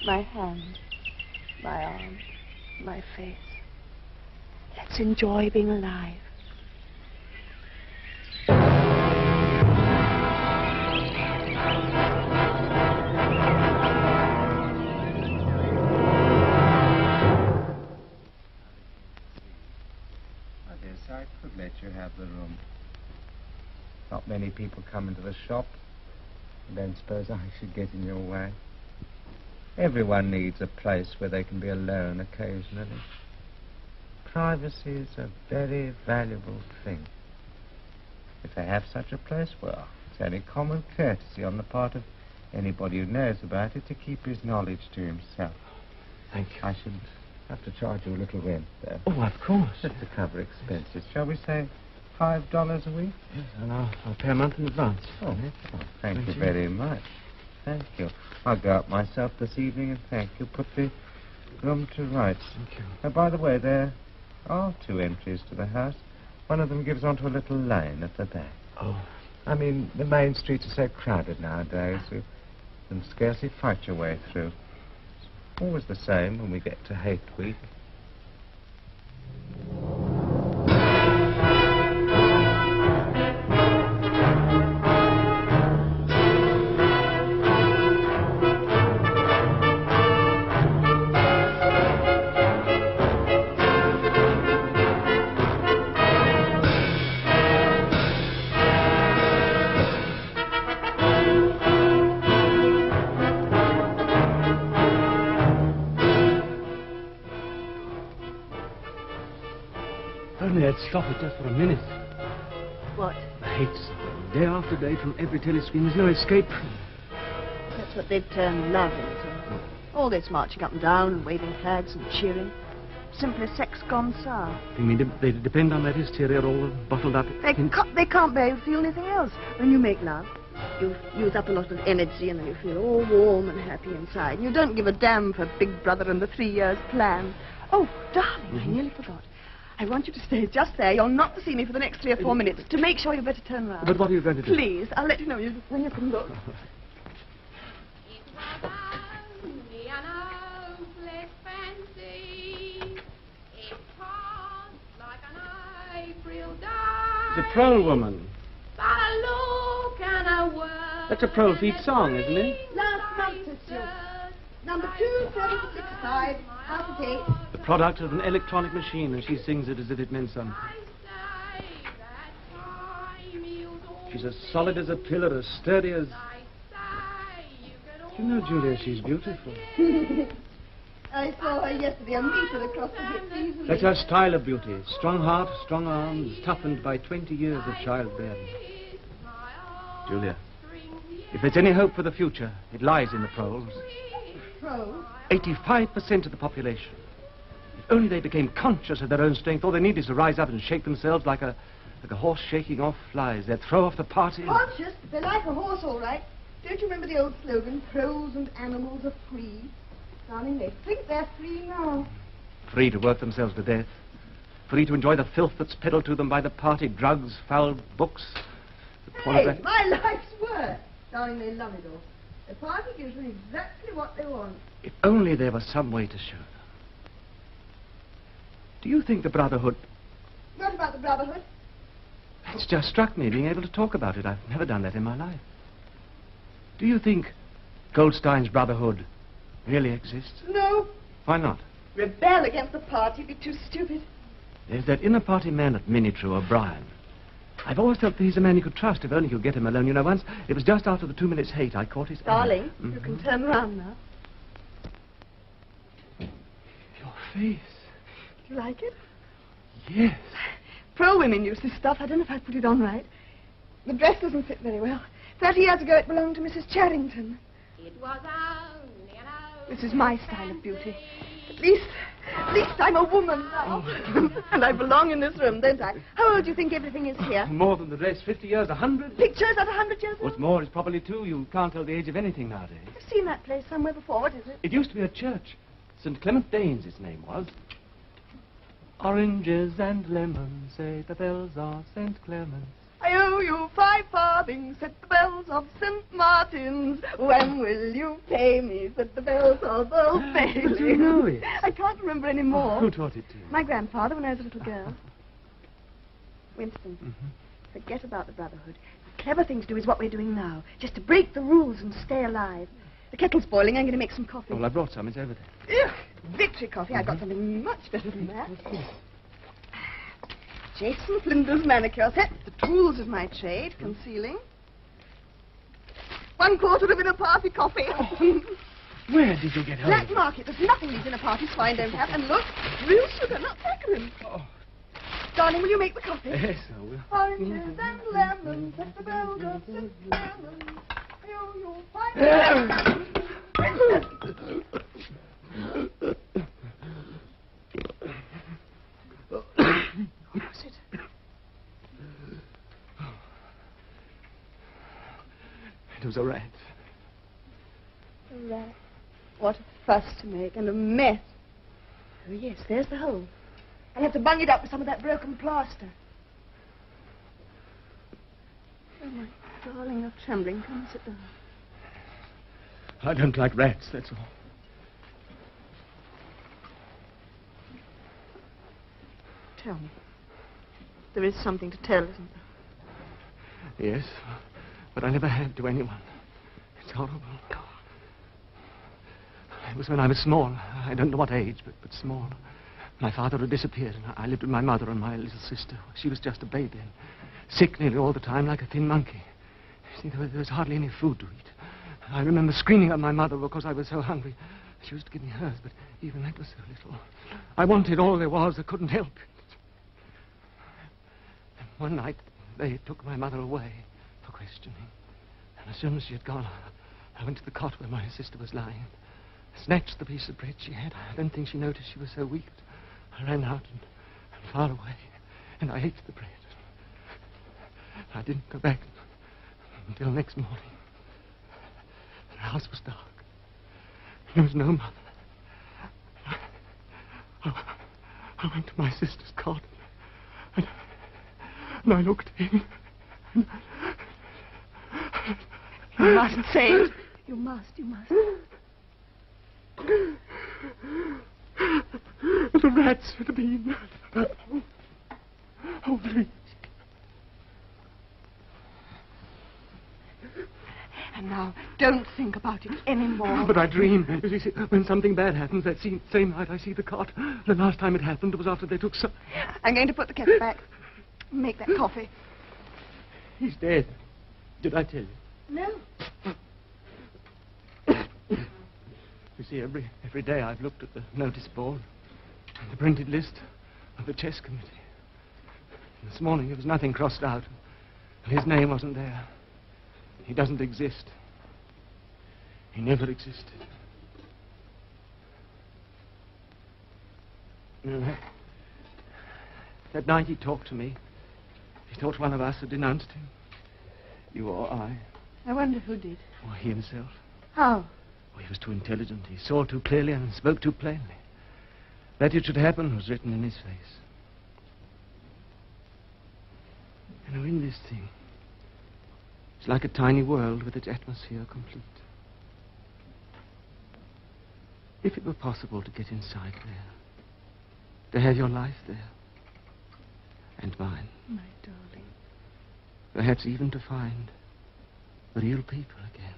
My hand, my arm, my face. Let's enjoy being alive. I could let you have the room. Not many people come into the shop. I don't suppose I should get in your way. Everyone needs a place where they can be alone occasionally. Privacy is a very valuable thing. If they have such a place, well, it's only common courtesy on the part of anybody who knows about it to keep his knowledge to himself. Thank you. I should have to charge you a little rent, though. Oh, of course. Just to cover expenses. Shall we say $5 a week? Yes, and I'll pay a month in advance. Oh, thank you very much. Thank you. I'll go up myself this evening and thank you. Put the room to rights. Thank you. Oh, by the way, there are 2 entries to the house. One of them gives onto a little lane at the back. Oh. I mean, the main streets are so crowded nowadays, you can scarcely fight your way through. It's always the same when we get to Hate Week. Only I'd stop it just for a minute. What? The hate suffering, day after day from every telescreen. There's no escape from it. That's what they've turned love into. All this marching up and down and waving flags and cheering. Simply sex gone sour. You mean they depend on that hysteria all bottled up? They can't bear to feel anything else. When you make love, you use up a lot of energy and then you feel all warm and happy inside. And you don't give a damn for Big Brother and the 3 years plan. Oh, darling, I nearly forgot. I want you to stay just there. You're not to see me for the next 3 or 4 minutes. To make sure you better turn around. But what are you going to do? Please, I'll let you know when you can look. The Prole Woman. That's a Prole Feet song, isn't it? Last month, sister. Number 2765, out of date. The product of an electronic machine, and she sings it as if it meant something. She's as solid as a pillar, as sturdy as... You know, Julia, she's beautiful. I saw her yesterday, a meter across the hips easily. That's her style of beauty. Strong heart, strong arms, toughened by 20 years of childbearing. Julia, if there's any hope for the future, it lies in the Proles. Proles? 85% of the population. If only they became conscious of their own strength, all they need is to rise up and shake themselves like a horse shaking off flies. They'd throw off the party. Conscious? They're like a horse, all right. Don't you remember the old slogan, Proles and animals are free? Darling, they think they're free now. Free to work themselves to death. Free to enjoy the filth that's peddled to them by the party, drugs, foul books. Hey, my life's work. Darling, they love it all. The party gives them exactly what they want. If only there was some way to show them. Do you think the Brotherhood... What about the Brotherhood? It's just struck me, being able to talk about it. I've never done that in my life. Do you think Goldstein's Brotherhood really exists? No. Why not? Rebel against the party, be too stupid. There's that inner party man at Minitrue, O'Brien. I've always felt that he's a man you could trust if only you could get him alone. You know, once, it was just after the 2 minutes hate, I caught his eye. Darling, you can turn around now. Your face. You like it? Yes. Pro-women use this stuff. I don't know if I put it on right. The dress doesn't fit very well. 30 years ago, it belonged to Mrs. Charrington. It was only an hour. This is my style of beauty. At least I'm a woman now. And I belong in this room, don't I? How old do you think everything is here? More than the dress. 50 years, 100. Pictures at 100 years old? What's more, it's probably 2. You can't tell the age of anything nowadays. I've seen that place somewhere before. What is it? It used to be a church. St. Clement Danes, its name was. Oranges and lemons, say the bells of St. Clement's. I owe you 5 farthings, said the bells of St. Martin's. When will you pay me, said the bells of Old Bailey. But you know it. I can't remember any more. Who taught it to you? My grandfather when I was a little girl. Winston, forget about the Brotherhood. The clever thing to do is what we're doing now. Just to break the rules and stay alive. The kettle's boiling. I'm going to make some coffee. Well, I brought some. It's over there. Ugh, victory coffee. I've got something much better than that. Jason Flinders manicure set. The tools of my trade. Concealing. 1/4 of inner party coffee. Where did you get hold Black of it? market. There's nothing these inner parties fine don't have. And look, real sugar, not saccharin. Darling, will you make the coffee? Yes, I will. Oranges and lemons at the bells of St. Clement's. You'll find What was it? It was a rat. A rat. What a fuss to make, and a mess. Oh, yes, there's the hole. I'll have to bung it up with some of that broken plaster. Oh, my darling, you're trembling. Come and sit down. I don't like rats, that's all. Tell me. There is something to tell, isn't there? Yes, but I never had to anyone. It's horrible. It was when I was small. I don't know what age, but small. My father had disappeared, and I lived with my mother and my little sister. She was just a baby, and sick nearly all the time, like a thin monkey. See, there was hardly any food to eat. I remember screaming at my mother because I was so hungry. She used to give me hers, but even that was so little. I wanted all there was. I couldn't help it. And one night, they took my mother away for questioning. And as soon as she had gone, I went to the cot where my sister was lying. Snatched the piece of bread she had. I don't think she noticed she was so weak. I ran out and far away, and I ate the bread. I didn't go back until next morning. The house was dark. There was no mother. I went to my sister's cot, and I looked in. You mustn't say it. You must. The rats had been. Oh, please. And now, don't think about it anymore. But I dream. You see, when something bad happens, that same night I see the cot. The last time it happened was after they took some... I'm going to put the kettle back. Make that coffee. He's dead. Did I tell you? No. You see, every day I've looked at the notice board, the printed list of the chess committee. This morning there was nothing crossed out, and his name wasn't there. He doesn't exist. He never existed. You know, that night he talked to me. He thought one of us had denounced him. You or I. I wonder who did. Or he himself. How? Oh, he was too intelligent. He saw too clearly and spoke too plainly. That it should happen was written in his face. You know, in this thing, it's like a tiny world with its atmosphere complete. If it were possible to get inside there, to have your life there, and mine. My darling. Perhaps even to find the real people again.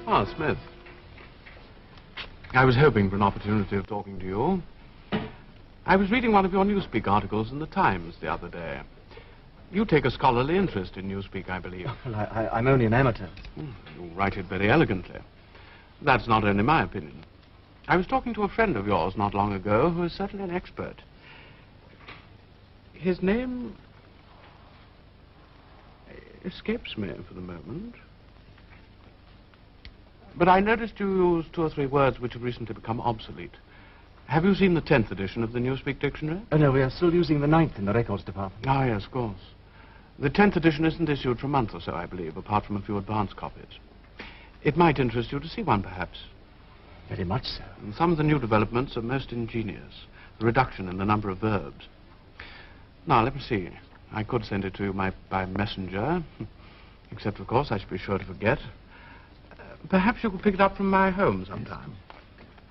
Ah, Smith. I was hoping for an opportunity of talking to you. I was reading one of your Newspeak articles in the Times the other day. You take a scholarly interest in Newspeak, I believe. Well, I'm only an amateur. You write it very elegantly. That's not only my opinion. I was talking to a friend of yours not long ago who is certainly an expert. His name escapes me for the moment. But I noticed you used 2 or 3 words which have recently become obsolete. Have you seen the 10th edition of the Newspeak Dictionary? Oh, no, we are still using the 9th in the records department. Ah, yes, of course. The 10th edition isn't issued for a month or so, I believe, apart from a few advance copies. It might interest you to see one, perhaps. Very much so. And some of the new developments are most ingenious. The reduction in the number of verbs. Now, let me see. I could send it to you by messenger. Except, of course, I should be sure to forget. Perhaps you could pick it up from my home sometime.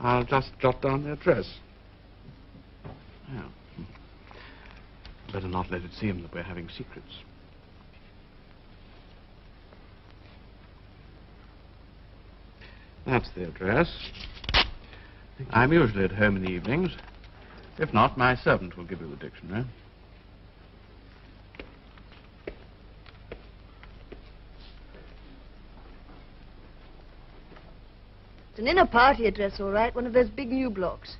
I'll just jot down the address. Yeah. Better not let it seem that we're having secrets. That's the address. I'm usually at home in the evenings. If not, my servant will give you the dictionary. It's an inner party address, all right, one of those big new blocks.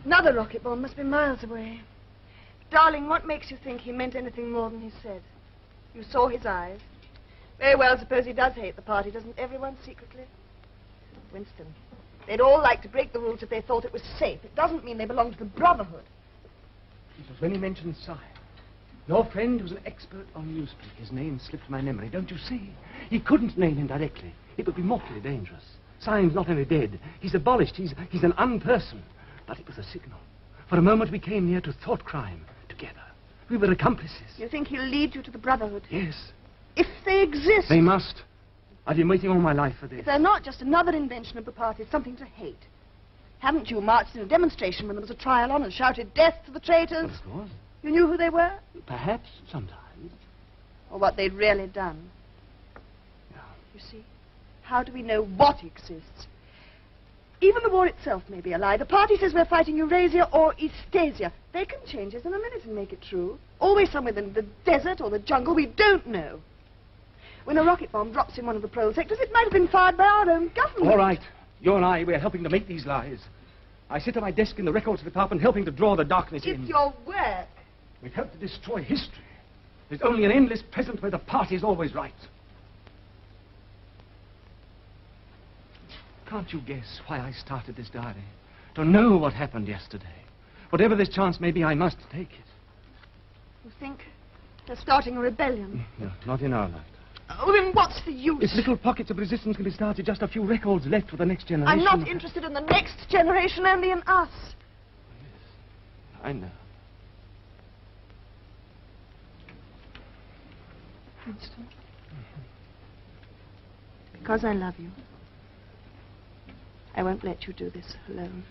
Another rocket bomb must be miles away. Darling, what makes you think he meant anything more than he said? You saw his eyes. Very well, suppose he does hate the party, doesn't everyone secretly? Winston, they'd all like to break the rules if they thought it was safe. It doesn't mean they belong to the Brotherhood. It was when he mentioned Sire. Your friend was an expert on Newspeak. His name slipped my memory, don't you see? He couldn't name him directly. It would be mortally dangerous. Syme's not only dead, he's abolished. He's an unperson. But it was a signal. For a moment we came near to thought crime together. We were accomplices. You think he'll lead you to the Brotherhood? Yes. If they exist. They must. I've been waiting all my life for this. If they're not just another invention of the party, something to hate. Haven't you marched in a demonstration when there was a trial on and shouted death to the traitors? Of course. You knew who they were? Perhaps, sometimes. Or what they'd really done. Yeah. You see, how do we know what exists? Even the war itself may be a lie. The party says we're fighting Eurasia or Eastasia. They can change it in a minute and make it true. Always somewhere in the desert or the jungle, we don't know. When a rocket bomb drops in one of the prole sectors, it might have been fired by our own government. All right. You and I, we're helping to make these lies. I sit at my desk in the records department helping to draw the darkness in. It's your work. We've helped to destroy history. There's only an endless present where the party's always right. Can't you guess why I started this diary? To know what happened yesterday. Whatever this chance may be, I must take it. You think they're starting a rebellion? No, not in our life. Oh, then what's the use? If little pockets of resistance can be started, just a few records left for the next generation. I'm not interested in the next generation, only in us. Yes, I know. Winston. Because I love you, I won't let you do this alone.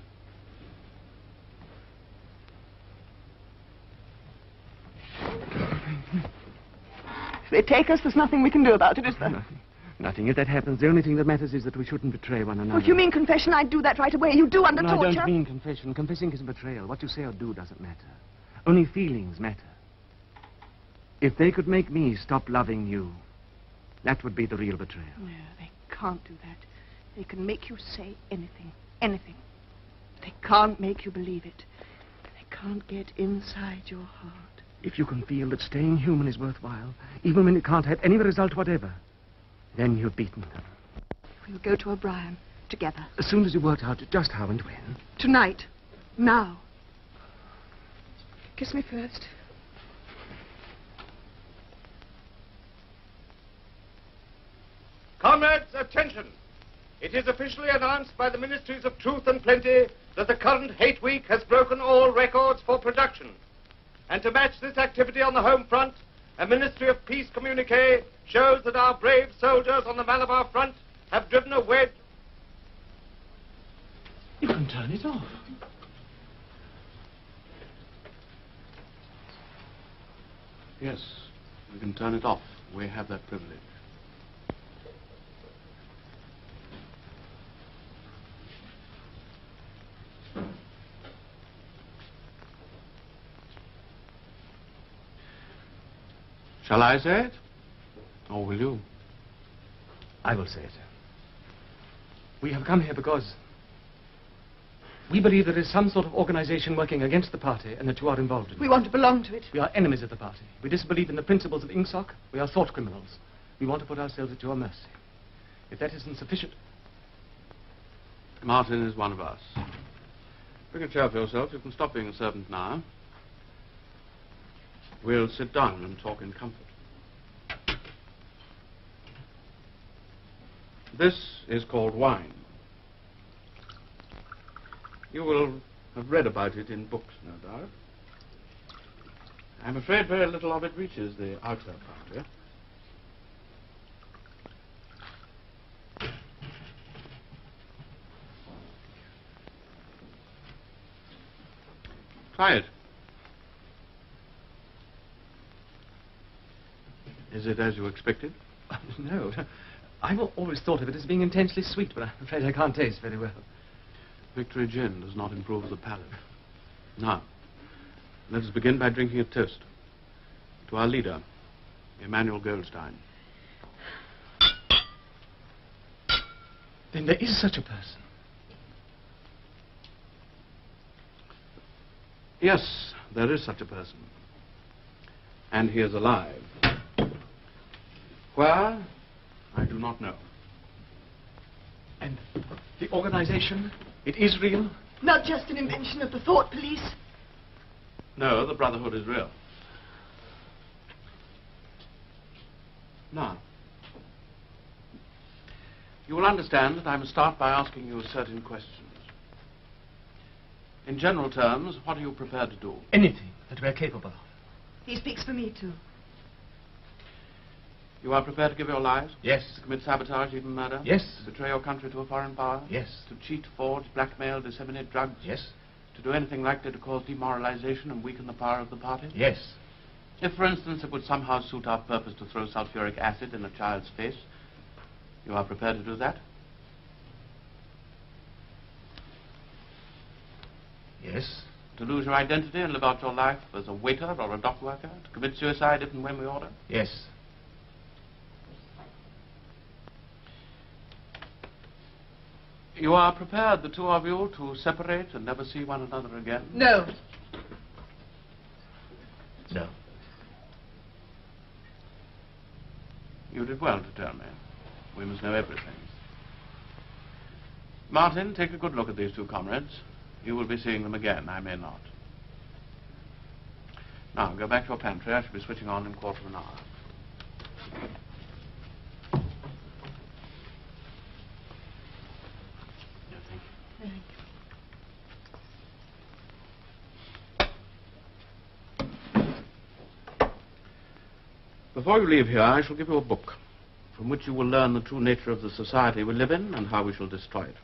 If they take us, there's nothing we can do about it, is there? Nothing. Nothing. If that happens, the only thing that matters is that we shouldn't betray one another. Oh, if you mean confession, I'd do that right away. You do under torture. I don't mean confession. Confessing is betrayal. What you say or do doesn't matter. Only feelings matter. If they could make me stop loving you, that would be the real betrayal. No, they can't do that. They can make you say anything. Anything. They can't make you believe it. They can't get inside your heart. If you can feel that staying human is worthwhile, even when it can't have any result whatever, then you've beaten them. We'll go to O'Brien together. As soon as you work out just how and when. Tonight. Now. Kiss me first. Comrades, attention! It is officially announced by the Ministries of Truth and Plenty that the current hate week has broken all records for production. And to match this activity on the home front, a Ministry of Peace communique shows that our brave soldiers on the Malabar front have driven a wedge. You can turn it off. Yes, we can turn it off. We have that privilege. Shall I say it? Or will you? I will say it. We have come here because we believe there is some sort of organization working against the party and that you are involved in it. We want to belong to it. We are enemies of the party. We disbelieve in the principles of Ingsoc. We are thought criminals. We want to put ourselves at your mercy. If that isn't sufficient... Martin is one of us. Pick a chair for yourself. You can stop being a servant now. We'll sit down and talk in comfort. This is called wine. You will have read about it in books, no doubt. I'm afraid very little of it reaches the outer part here. Try it. Is it as you expected? No. I've always thought of it as being intensely sweet, but I'm afraid I can't taste very well. Victory gin does not improve the palate. Now, let us begin by drinking a toast to our leader, Emmanuel Goldstein. Then there is such a person. Yes, there is such a person. And he is alive. Where? I do not know. And the organization? It is real? Not just an invention of the thought police. No, the Brotherhood is real. Now, you will understand that I must start by asking you certain questions. In general terms, what are you prepared to do? Anything that we're capable of. He speaks for me, too. You are prepared to give your lives? Yes. To commit sabotage, even murder? Yes. To betray your country to a foreign power? Yes. To cheat, forge, blackmail, disseminate drugs? Yes. To do anything likely to cause demoralization and weaken the power of the party? Yes. If, for instance, it would somehow suit our purpose to throw sulfuric acid in a child's face, you are prepared to do that? Yes. To lose your identity and live out your life as a waiter or a dock worker? To commit suicide if and when we order? Yes. You are prepared, the two of you, to separate and never see one another again? No. No. You did well to tell me. We must know everything. Martin, take a good look at these two comrades. You will be seeing them again. I may not. Now, go back to your pantry. I shall be switching on in a quarter of an hour. Before you leave here, I shall give you a book from which you will learn the true nature of the society we live in and how we shall destroy it.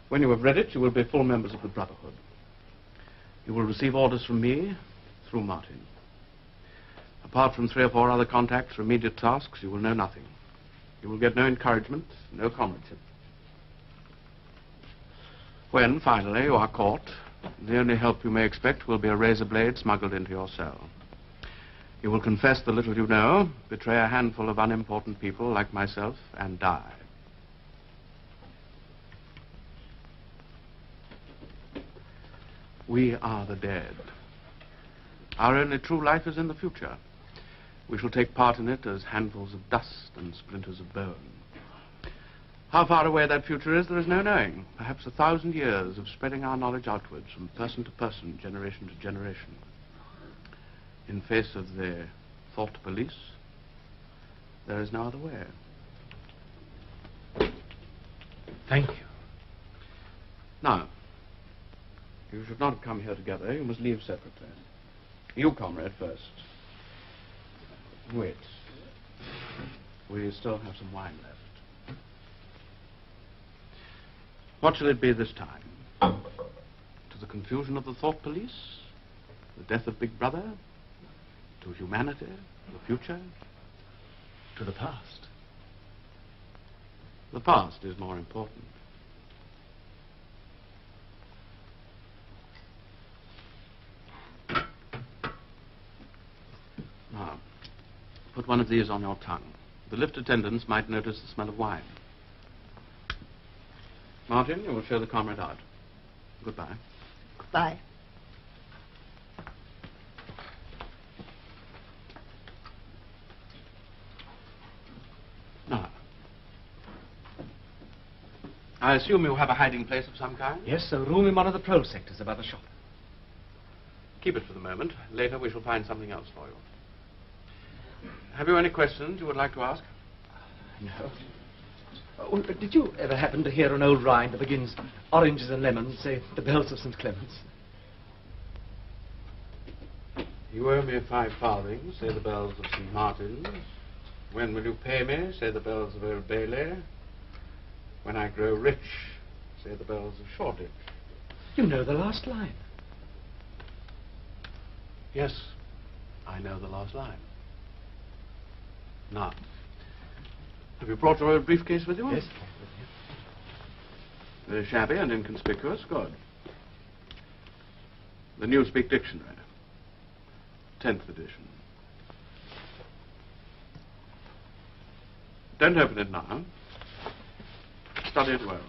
When you have read it, you will be full members of the Brotherhood. You will receive orders from me through Martin. Apart from 3 or 4 other contacts for immediate tasks, you will know nothing. You will get no encouragement, no comradeship. When, finally, you are caught, the only help you may expect will be a razor blade smuggled into your cell. You will confess the little you know, betray a handful of unimportant people like myself, and die. We are the dead. Our only true life is in the future. We shall take part in it as handfuls of dust and splinters of bone. How far away that future is, there is no knowing. Perhaps 1,000 years of spreading our knowledge outwards from person to person, generation to generation. In face of the thought police, there is no other way. Thank you. Now, you should not have come here together. You must leave separately. You, comrade, first. Wait. We still have some wine left. What shall it be this time? To the confusion of the thought police? The death of Big Brother? To humanity? The future? To the past. The past is more important. one of these on your tongue. The lift attendants might notice the smell of wine. Martin, you will show the comrade out. Goodbye. Goodbye. Now, I assume you have a hiding place of some kind? Yes, a room in one of the patrol sectors above the shop. Keep it for the moment. Later we shall find something else for you. Have you any questions you would like to ask? No. Oh, did you ever happen to hear an old rhyme that begins, oranges and lemons, say, the bells of St. Clement's? You owe me 5 farthings, say the bells of St. Martin's. When will you pay me, say the bells of Old Bailey. When I grow rich, say the bells of Shoreditch. You know the last line. Yes, I know the last line. Now, have you brought your old briefcase with you? Yes. Very shabby and inconspicuous. Good. The Newspeak Dictionary. 10th edition. Don't open it now. Study it well.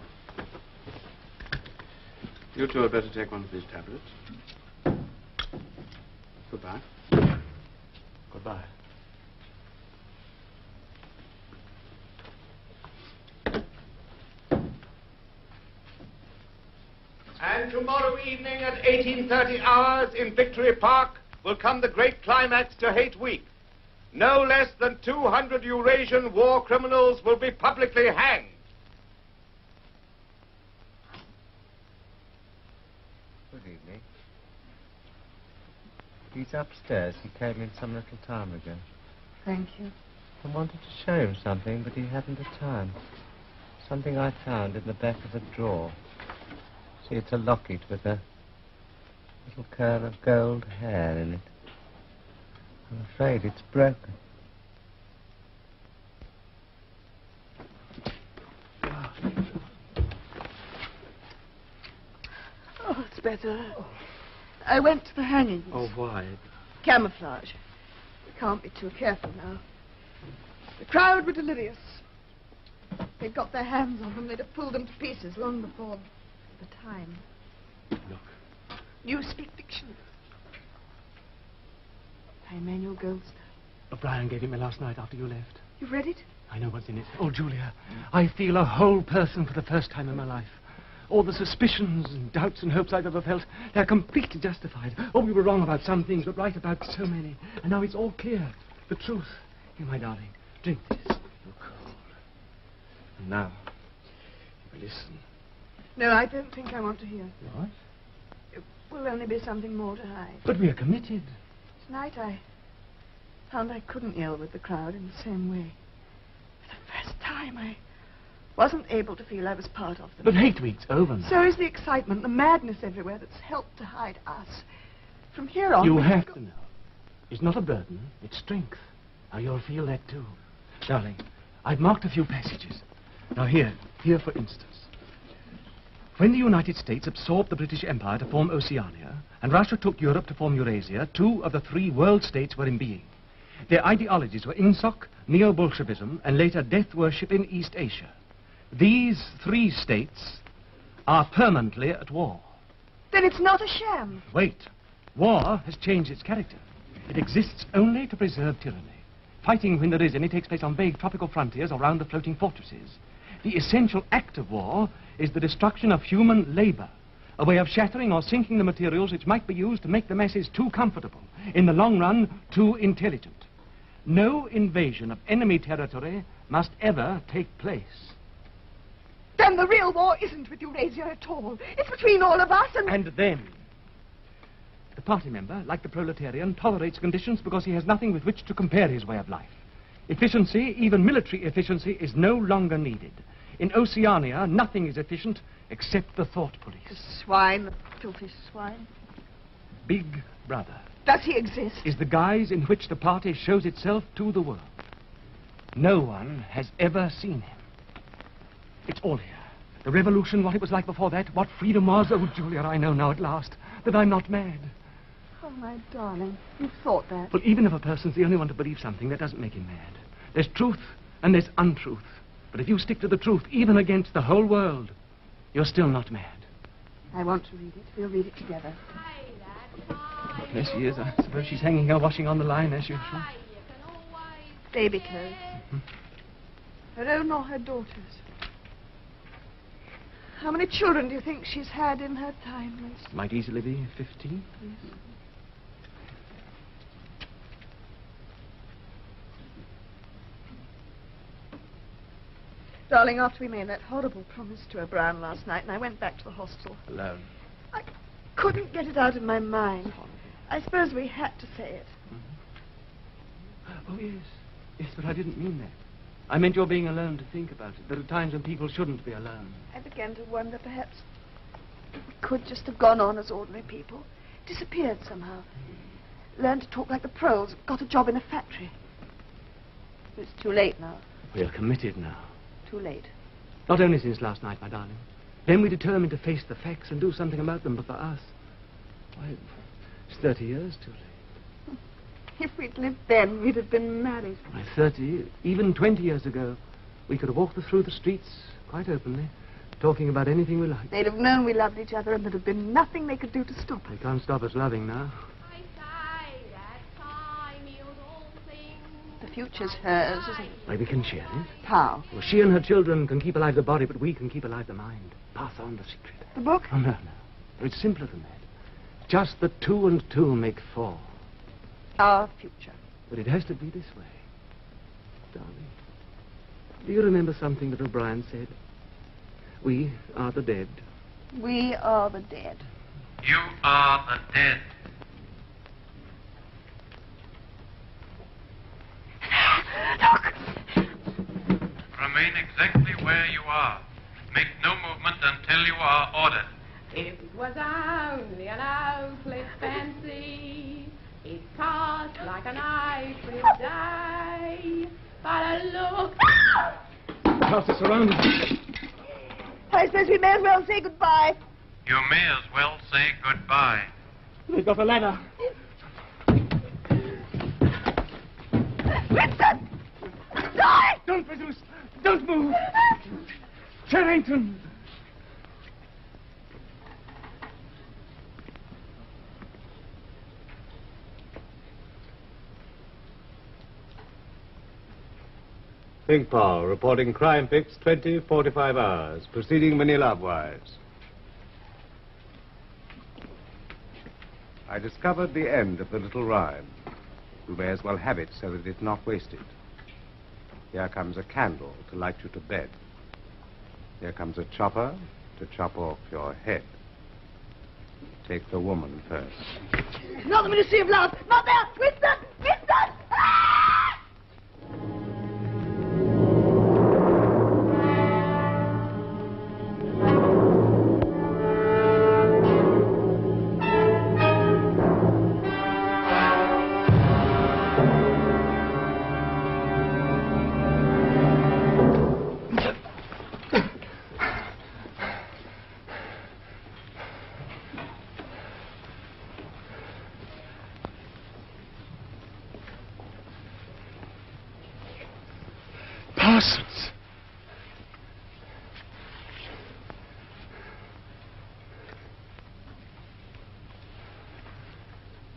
You two had better take one of these tablets. Goodbye. Goodbye. And tomorrow evening at 18:30 hours in Victory Park will come the great climax to Hate Week. No less than 200 Eurasian war criminals will be publicly hanged. Good evening. He's upstairs. He came in some little time ago. Thank you. I wanted to show him something, but he hadn't the time. Something I found in the back of a drawer. See, it's a locket with a little curl of gold hair in it. I'm afraid it's broken. Oh, it's better. I went to the hangings. Oh, why? Camouflage. We can't be too careful now. The crowd were delirious. They'd got their hands on them. They'd have pulled them to pieces long before the time. Look. You speak fiction. By Emmanuel Goldstein. O'Brien gave it me last night after you left. You've read it? I know what's in it. Oh, Julia, I feel a whole person for the first time in my life. All the suspicions and doubts and hopes I've ever felt, they're completely justified. Oh, we were wrong about some things, but right about so many. And now it's all clear. The truth. Here, my darling, drink this. You're cold. And now, you listen. No, I don't think I want to hear. What? It will only be something more to hide. But we are committed. Tonight I found I couldn't yell with the crowd in the same way. For the first time, I wasn't able to feel I was part of them. But Hate Week's over now. So is the excitement, the madness everywhere that's helped to hide us. From here on... You have to know. It's not a burden, it's strength. Now you'll feel that too. Darling, I've marked a few passages. Now here for instance. When the United States absorbed the British Empire to form Oceania, and Russia took Europe to form Eurasia, 2 of the 3 world states were in being. Their ideologies were INSOC, Neo-Bolshevism, and later death worship in East Asia. These 3 states are permanently at war. Then it's not a sham. Wait. War has changed its character. It exists only to preserve tyranny. Fighting, when there is any, takes place on vague tropical frontiers or round the floating fortresses. The essential act of war is the destruction of human labor, a way of shattering or sinking the materials which might be used to make the masses too comfortable, in the long run, too intelligent. No invasion of enemy territory must ever take place. Then the real war isn't with Eurasia at all. It's between all of us and... And them. The party member, like the proletarian, tolerates conditions because he has nothing with which to compare his way of life. Efficiency, even military efficiency, is no longer needed. In Oceania, nothing is efficient except the thought police. The swine, the filthy swine. Big Brother. Does he exist? Is the guise in which the party shows itself to the world. No one has ever seen him. It's all here. The revolution, what it was like before that, what freedom was. Oh, Julia, I know now at last that I'm not mad. Oh, Oh, my darling, you've thought that. Well, even if a person's the only one to believe something, that doesn't make him mad. There's truth and there's untruth. But if you stick to the truth, even against the whole world, you're still not mad. I want to read it. We'll read it together. There she is. I suppose she's hanging her washing on the line as usual. Baby clothes. Her own or her daughter's? How many children do you think she's had in her time, Miss? Might easily be 15. Yes. Darling, after we made that horrible promise to O'Brien last night, and I went back to the hostel. Alone. I couldn't get it out of my mind. I suppose we had to say it. Oh, yes. Yes, but I didn't mean that. I meant your being alone to think about it. There are times when people shouldn't be alone. I began to wonder perhaps we could just have gone on as ordinary people. Disappeared somehow. Learned to talk like the pros. Got a job in a factory. It's too late now. We are committed now. Too late. Not only since last night, my darling. Then we determined to face the facts and do something about them, but for us, why, it's 30 years too late. If we'd lived then, we'd have been married. Why, 30, even 20 years ago, we could have walked through the streets quite openly, talking about anything we liked. They'd have known we loved each other, and there'd have been nothing they could do to stop They us. can't stop us loving now. The future's hers, isn't it? Why, we can share it. How? Well, she and her children can keep alive the body, but we can keep alive the mind. Pass on the secret. The book? Oh, no. It's simpler than that. Just that 2 and 2 make 4. Our future. But it has to be this way. Darling, do you remember something that O'Brien said? We are the dead. We are the dead. You are the dead. Look! Remain exactly where you are. Make no movement until you are ordered. If it was only an outlet fancy, it cost like a knife a day. But a look... The house is surrounded. I suppose we may as well say goodbye. You may as well say goodbye. They've got a ladder. Winston! Die! Don't produce! Don't move! Charrington! Think Paul, reporting crime fix 20:45 hours, proceeding Manila-wise. I discovered the end of the little rhyme. You may as well have it so that it's not wasted. Here comes a candle to light you to bed. Here comes a chopper to chop off your head. Take the woman first. Not the Ministry of Love! Not there! Winston! Winston! Ah! Parsons!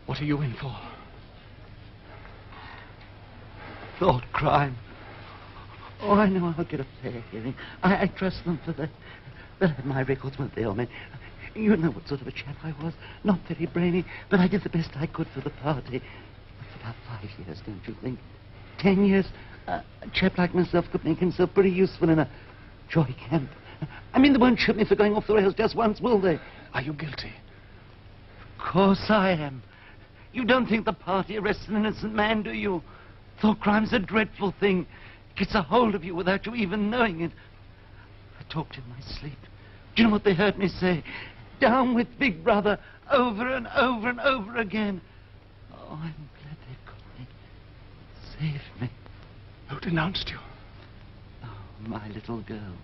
What are you in for? Lord Crime. Oh, I know I'll get a fair hearing. I trust them for they'll have my records, won't they, old man? You know what sort of a chap I was. Not very brainy, but I did the best I could for the party. For about 5 years, don't you think? 10 years. A chap like myself could make himself pretty useful in a joy camp. I mean, they won't shoot me for going off the rails just once, will they? Are you guilty? Of course I am. You don't think the party arrests an innocent man, do you? Thought crime's a dreadful thing. Gets a hold of you without you even knowing it. I talked in my sleep. Do you know what they heard me say? Down with Big Brother, over and over and over again. Oh, I'm glad they've got me. Saved me. Who denounced you? Oh, my little girl.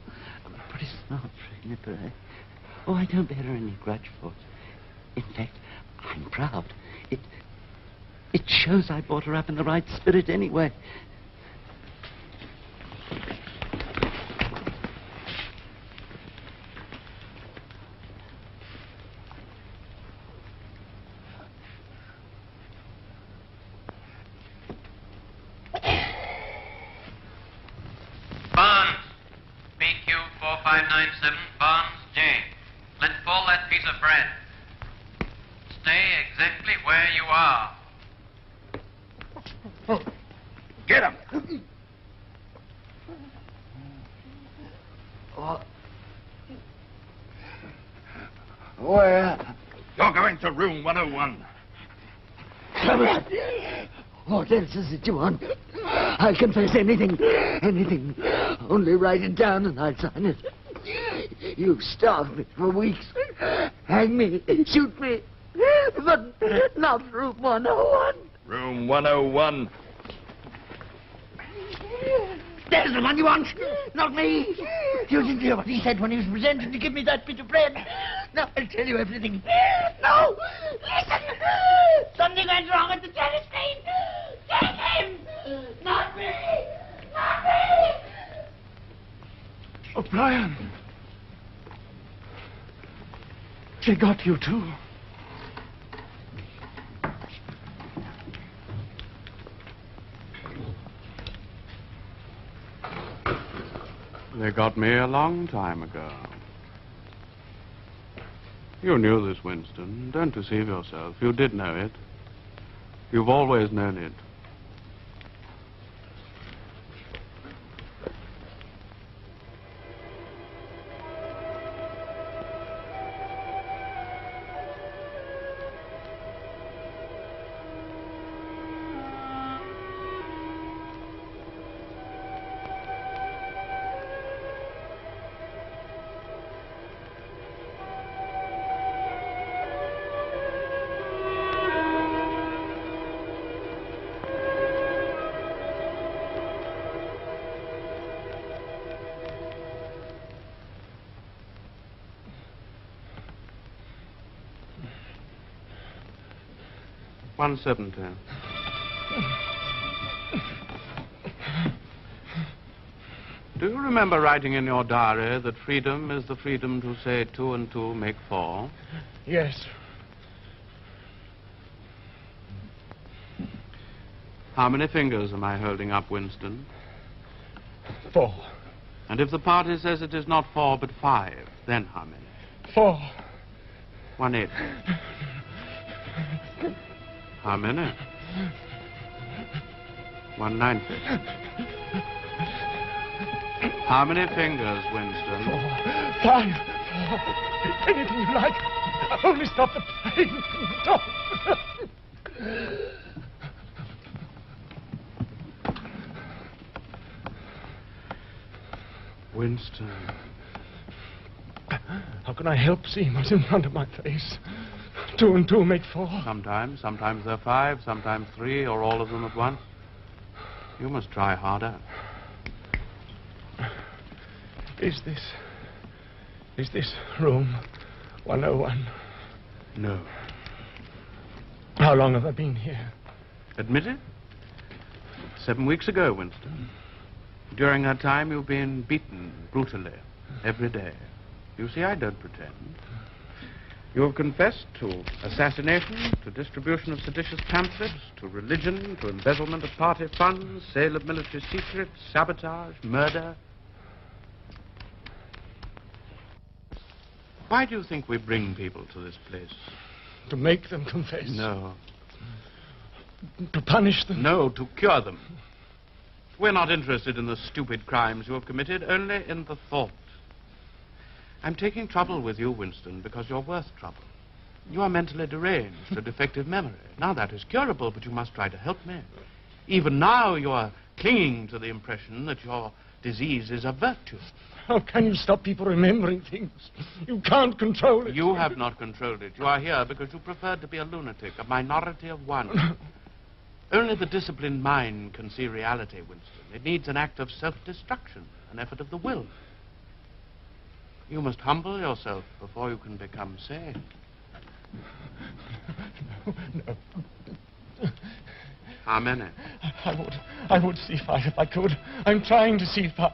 A pretty smart Nipper, eh? Oh, I don't bear her any grudge for it. In fact, I'm proud. It shows I brought her up in the right spirit anyway. Barnes, BQ 4597, Barnes J. Let fall that piece of bread. Stay exactly where you are. Get him! Where? You're going to room 101. Come on. What else is it you want? I'll confess anything. Anything. Only write it down and I'll sign it. You've starved me for weeks. Hang me. Shoot me. But not room 101. Room 101. There's the one you want. Not me. You didn't hear what he said when he was presenting to give me that bit of bread. Now I'll tell you everything. No! Listen! Something went wrong at the telescreen. Take him! Not me! Not me! O'Brien. They got you too. They got me a long time ago. You knew this, Winston. Don't deceive yourself. You did know it. You've always known it. $1.70. Do you remember writing in your diary that freedom is the freedom to say 2 and 2 make 4? Yes. How many fingers am I holding up, Winston? 4. And if the party says it is not 4 but 5, then how many? 4. 1/8. How many? 1/9. How many fingers, Winston? 4, 5, 4. Anything you like. Only stop the pain. Stop. Winston. How can I help seeing what's in front of my face? 2 and 2 make 4. Sometimes. Sometimes they're 5, sometimes 3, or all of them at once. You must try harder. Is this room 101? No. How long have I been here? Admit it? 7 weeks ago, Winston. During that time, you've been beaten brutally every day. You see, I don't pretend. You have confessed to assassination, to distribution of seditious pamphlets, to religion, to embezzlement of party funds, sale of military secrets, sabotage, murder. Why do you think we bring people to this place? To make them confess? No. To punish them? No, to cure them. We're not interested in the stupid crimes you have committed, only in the thought. I'm taking trouble with you, Winston, because you're worth trouble. You are mentally deranged, a defective memory. Now, that is curable, but you must try to help me. Even now, you are clinging to the impression that your disease is a virtue. How can you stop people remembering things? You can't control it. You have not controlled it. You are here because you preferred to be a lunatic, a minority of one. Only the disciplined mind can see reality, Winston. It needs an act of self-destruction, an effort of the will. You must humble yourself before you can become sane. No. How many? I would see 5 if I could. I'm trying to see 5.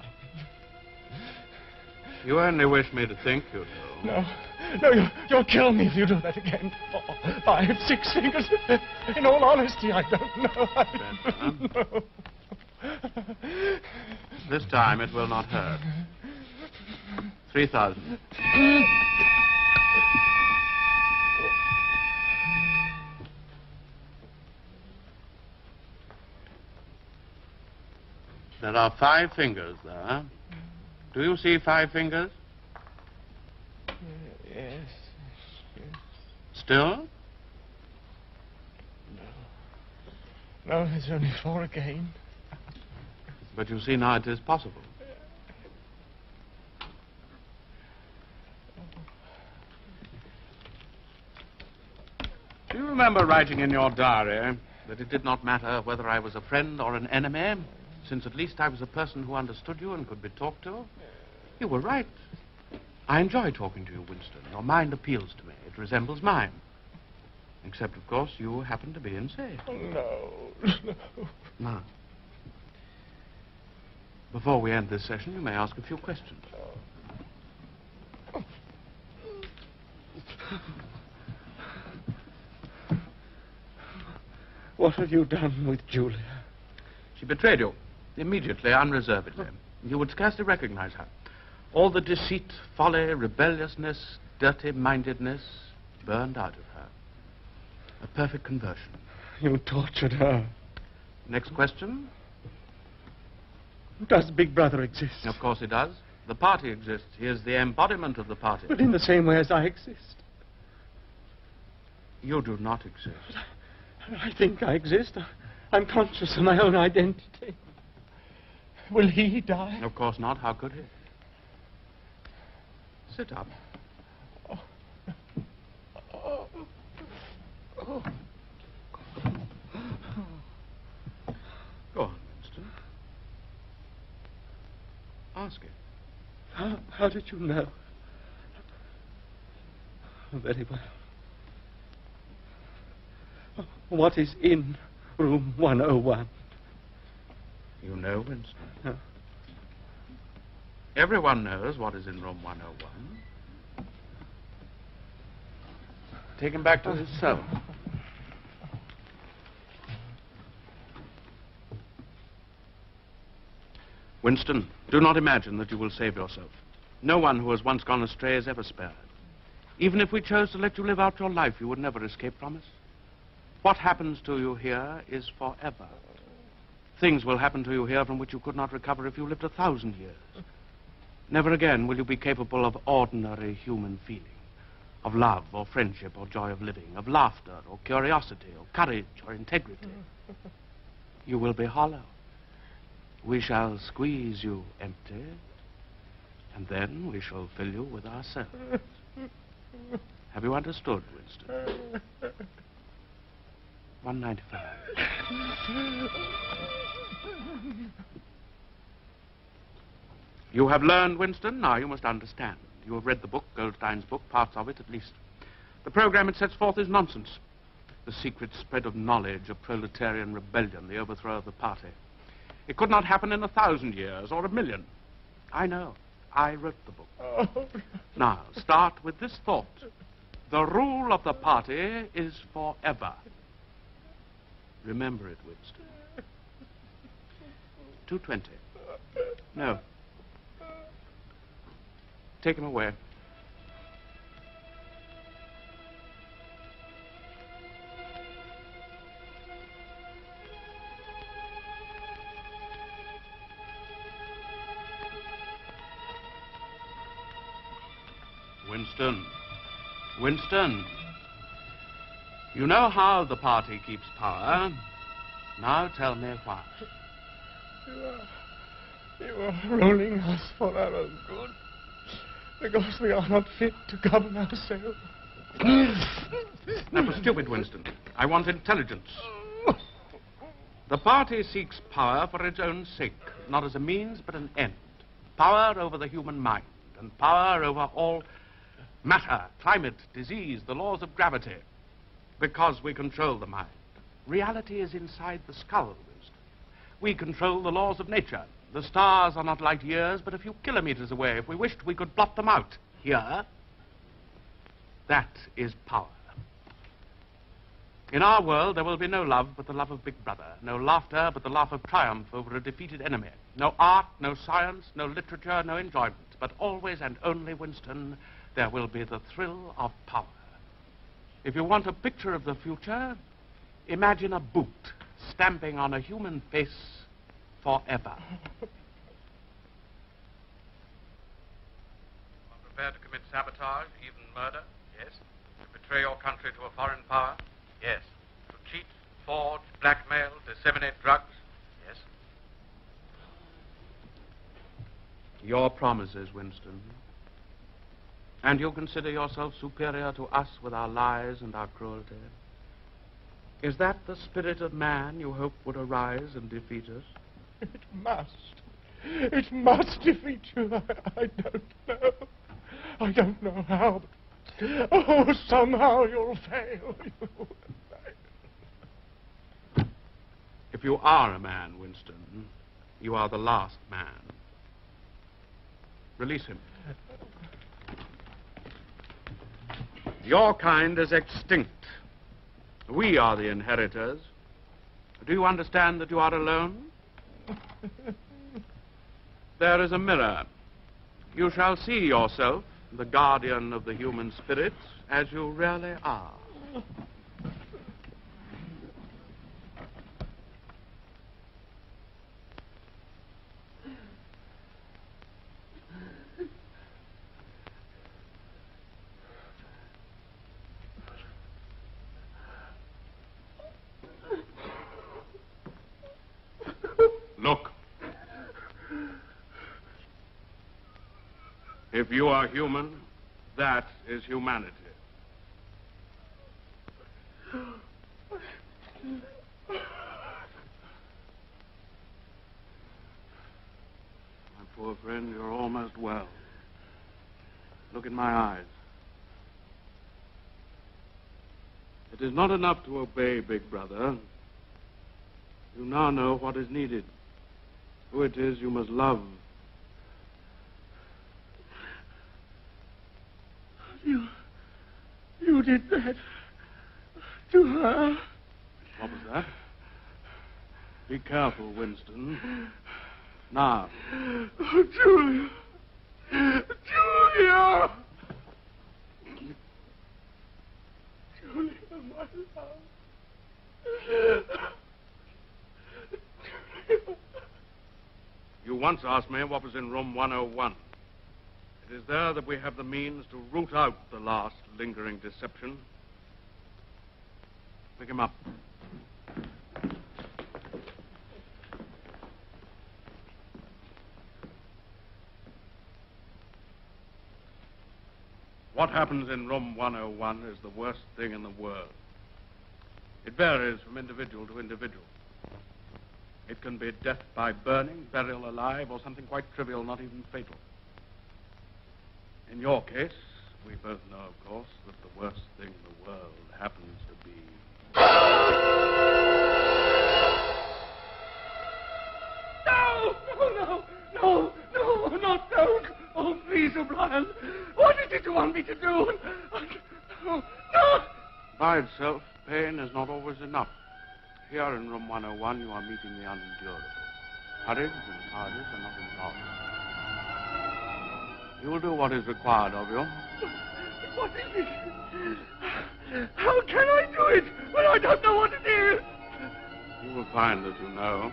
You only wish me to think you do. No, you'll kill me if you do that again. 4, 5, 6 fingers. In all honesty, I don't know. I don't know. This time it will not hurt. 3,000. There are 5 fingers there. Do you see 5 fingers? Yes. Still? No, there's only 4 again. But you see now it is possible. Do you remember writing in your diary that it did not matter whether I was a friend or an enemy, since at least I was a person who understood you and could be talked to? You were right. I enjoy talking to you, Winston. Your mind appeals to me. It resembles mine. Except, of course, you happen to be insane. No. Now, before we end this session, you may ask a few questions. What have you done with Julia? She betrayed you, immediately, unreservedly. You would scarcely recognize her. All the deceit, folly, rebelliousness, dirty-mindedness burned out of her. A perfect conversion. You tortured her. Next question? Does Big Brother exist? Of course he does. The party exists. He is the embodiment of the party. But in the same way as I exist. You do not exist. I think I exist. I'm conscious of my own identity. Will he die? Of course not. How could he? Sit up. Go on, Winston. Ask it. How did you know? Very well. What is in room 101? You know, Winston. Huh? Everyone knows what is in room 101. Take him back to his cell. Winston, do not imagine that you will save yourself. No one who has once gone astray is ever spared. Even if we chose to let you live out your life, you would never escape from us. What happens to you here is forever. Things will happen to you here from which you could not recover if you lived 1,000 years. Never again will you be capable of ordinary human feeling, of love or friendship or joy of living, of laughter or curiosity or courage or integrity. You will be hollow. We shall squeeze you empty, and then we shall fill you with ourselves. Have you understood, Winston? 195. You have learned, Winston. Now you must understand. You have read the book, Goldstein's book, parts of it at least. The program it sets forth is nonsense. The secret spread of knowledge, of proletarian rebellion, the overthrow of the party. It could not happen in 1,000 years or 1,000,000. I know. I wrote the book. Now, start with this thought. The rule of the party is forever. Remember it, Winston. 220. No. Take him away. Winston. Winston. You know how the party keeps power. Now tell me why. You are ruling us for our own good, because we are not fit to govern ourselves. That was stupid, Winston. I want intelligence. The party seeks power for its own sake, not as a means, but an end. Power over the human mind, and power over all matter, climate, disease, the laws of gravity. because we control the mind. Reality is inside the skull, Winston. We control the laws of nature. The stars are not light years, but a few kilometers away. If we wished, we could blot them out. Here, that is power. In our world, there will be no love but the love of Big Brother, no laughter but the laugh of triumph over a defeated enemy, no art, no science, no literature, no enjoyment, but always and only, Winston, there will be the thrill of power. If you want a picture of the future, imagine a boot stamping on a human face forever. Prepared to commit sabotage, even murder? Yes. To betray your country to a foreign power? Yes. To cheat, forge, blackmail, disseminate drugs? Yes. Your promises, Winston. And you consider yourself superior to us with our lies and our cruelty? Is that the spirit of man you hope would arise and defeat us? It must. It must defeat you. I don't know. I don't know how, but oh, somehow you'll fail. If you are a man, Winston, you are the last man. Release him. Your kind is extinct. We are the inheritors. Do you understand that you are alone? There is a mirror. You shall see yourself, the guardian of the human spirit, as you really are. Look. If you are human, that is humanity. My poor friend, you're almost well. Look in my eyes. It is not enough to obey Big Brother. You now know what is needed. Who it is you must love. You did that to her. What was that? Be careful, Winston. Now. Oh, Julia. Julia! Julia, my love. You once asked me what was in room 101. It is there that we have the means to root out the last lingering deception. Pick him up. What happens in room 101 is the worst thing in the world. It varies from individual to individual. It can be death by burning, burial alive, or something quite trivial, not even fatal. In your case, we both know, of course, that the worst thing in the world happens to be... No, not don't. Oh, please, O'Brien. What is it you want me to do? No. By itself, pain is not always enough. Here in room 101, you are meeting the unendurable. Courage and cowardice are not involved. You will do what is required of you. What is it? How can I do it when I don't know what it is? You will find that you know.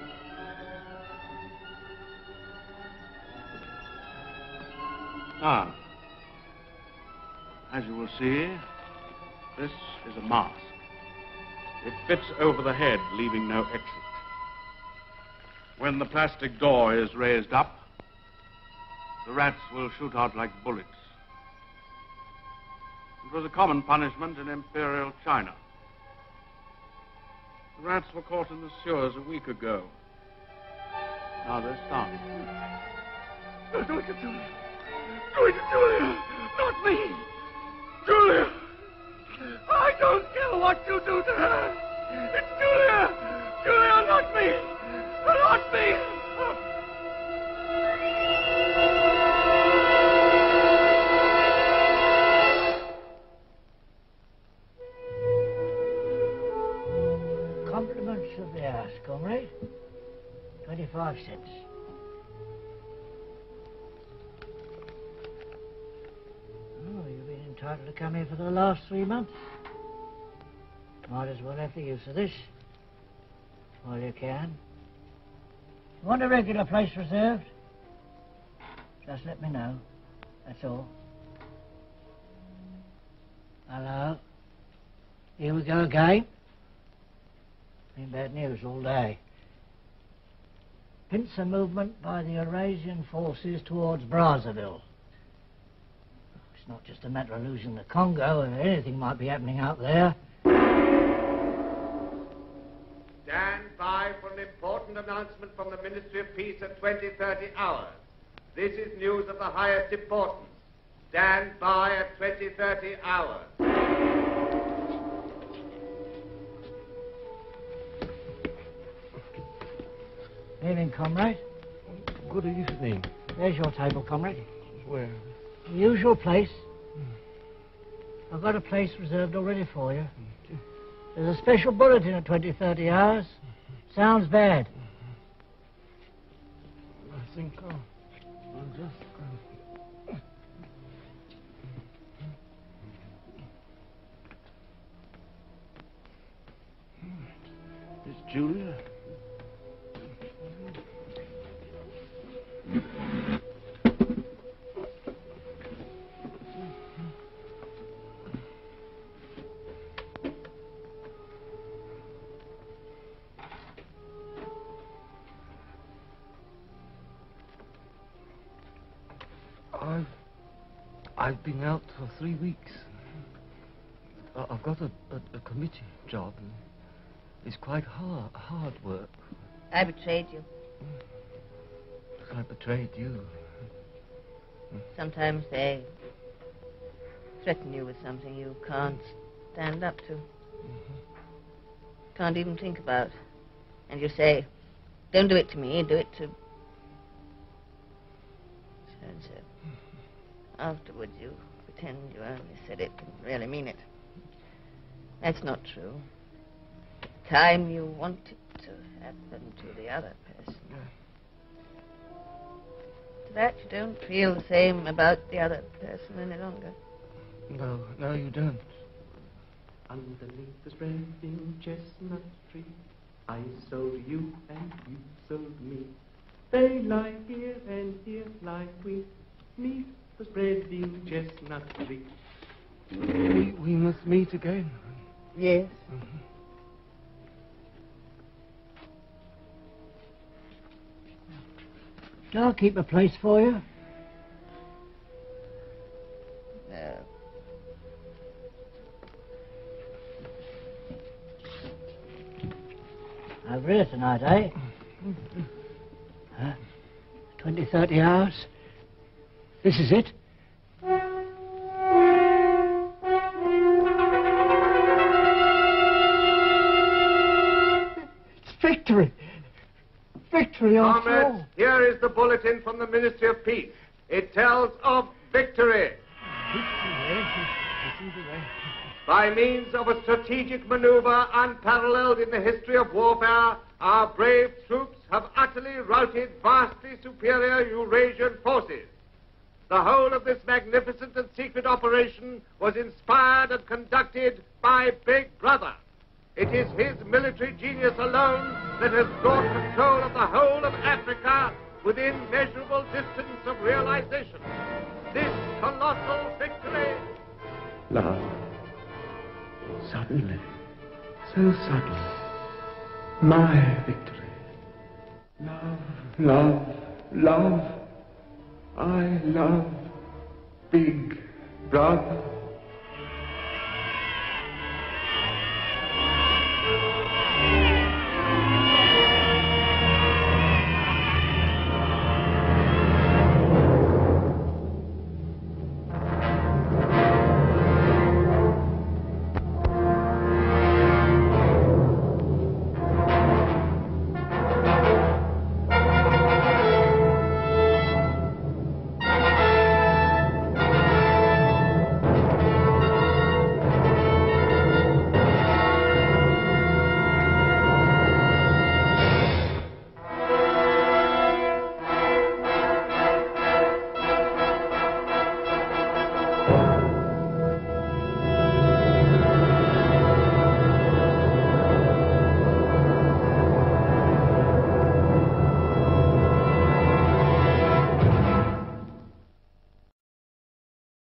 Ah. As you will see, this is a mask. It fits over the head, leaving no exit. When the plastic door is raised up, the rats will shoot out like bullets. It was a common punishment in Imperial China. The rats were caught in the sewers a week ago. Now they're starving. No, do it to Julia. Do it to Julia. Not me. Julia. I don't care what you do to her. It's Julia. Julia, not me. Not me. Compliments of the house, comrade. 25 cents. Oh, you've been entitled to come here for the last 3 months. Might as well have the use of this while you can. You want a regular place reserved? Just let me know. That's all. Hello. Here we go again. Been bad news all day. Pincer movement by the Eurasian forces towards Brazzaville. It's not just a matter of losing the Congo, and anything might be happening out there. Stand by for an important announcement from the Ministry of Peace at 20:30 hours. This is news of the highest importance. Stand by at 20:30 hours. Evening, comrade. Good evening. There's your table, comrade. Where? The usual place. I've got a place reserved already for you. There's a special bulletin at 20:30 hours. Sounds bad. I think I'll just go. It's Julia. I've been out for 3 weeks. I've got a committee job, and it's quite hard work. I betrayed you. I betrayed you. Sometimes they threaten you with something you can't stand up to. Can't even think about. And you say, don't do it to me, do it to... So. Afterwards you pretend you only said it, didn't really mean it. That's not true. The time you want it to happen to the other person. To that you don't feel the same about the other person any longer. No, you don't. Underneath the spreading chestnut tree, I sold you and you sold me. They lie here and here lie we, neath the spreading chestnut tree. We must meet again. Yes. Shall I keep a place for you? No. Over here tonight, eh? 20-30 hours. This is it. It's victory. Victory after all. Comrades, here is the bulletin from the Ministry of Peace. It tells of victory. By means of a strategic maneuver unparalleled in the history of warfare, our brave troops have utterly routed vastly superior Eurasian forces. The whole of this magnificent and secret operation was inspired and conducted by Big Brother. It is his military genius alone that has brought control of the whole of Africa within measurable distance of realization. This colossal victory... Love. Suddenly. So suddenly. My victory. Love, love, love. I love Big Brother.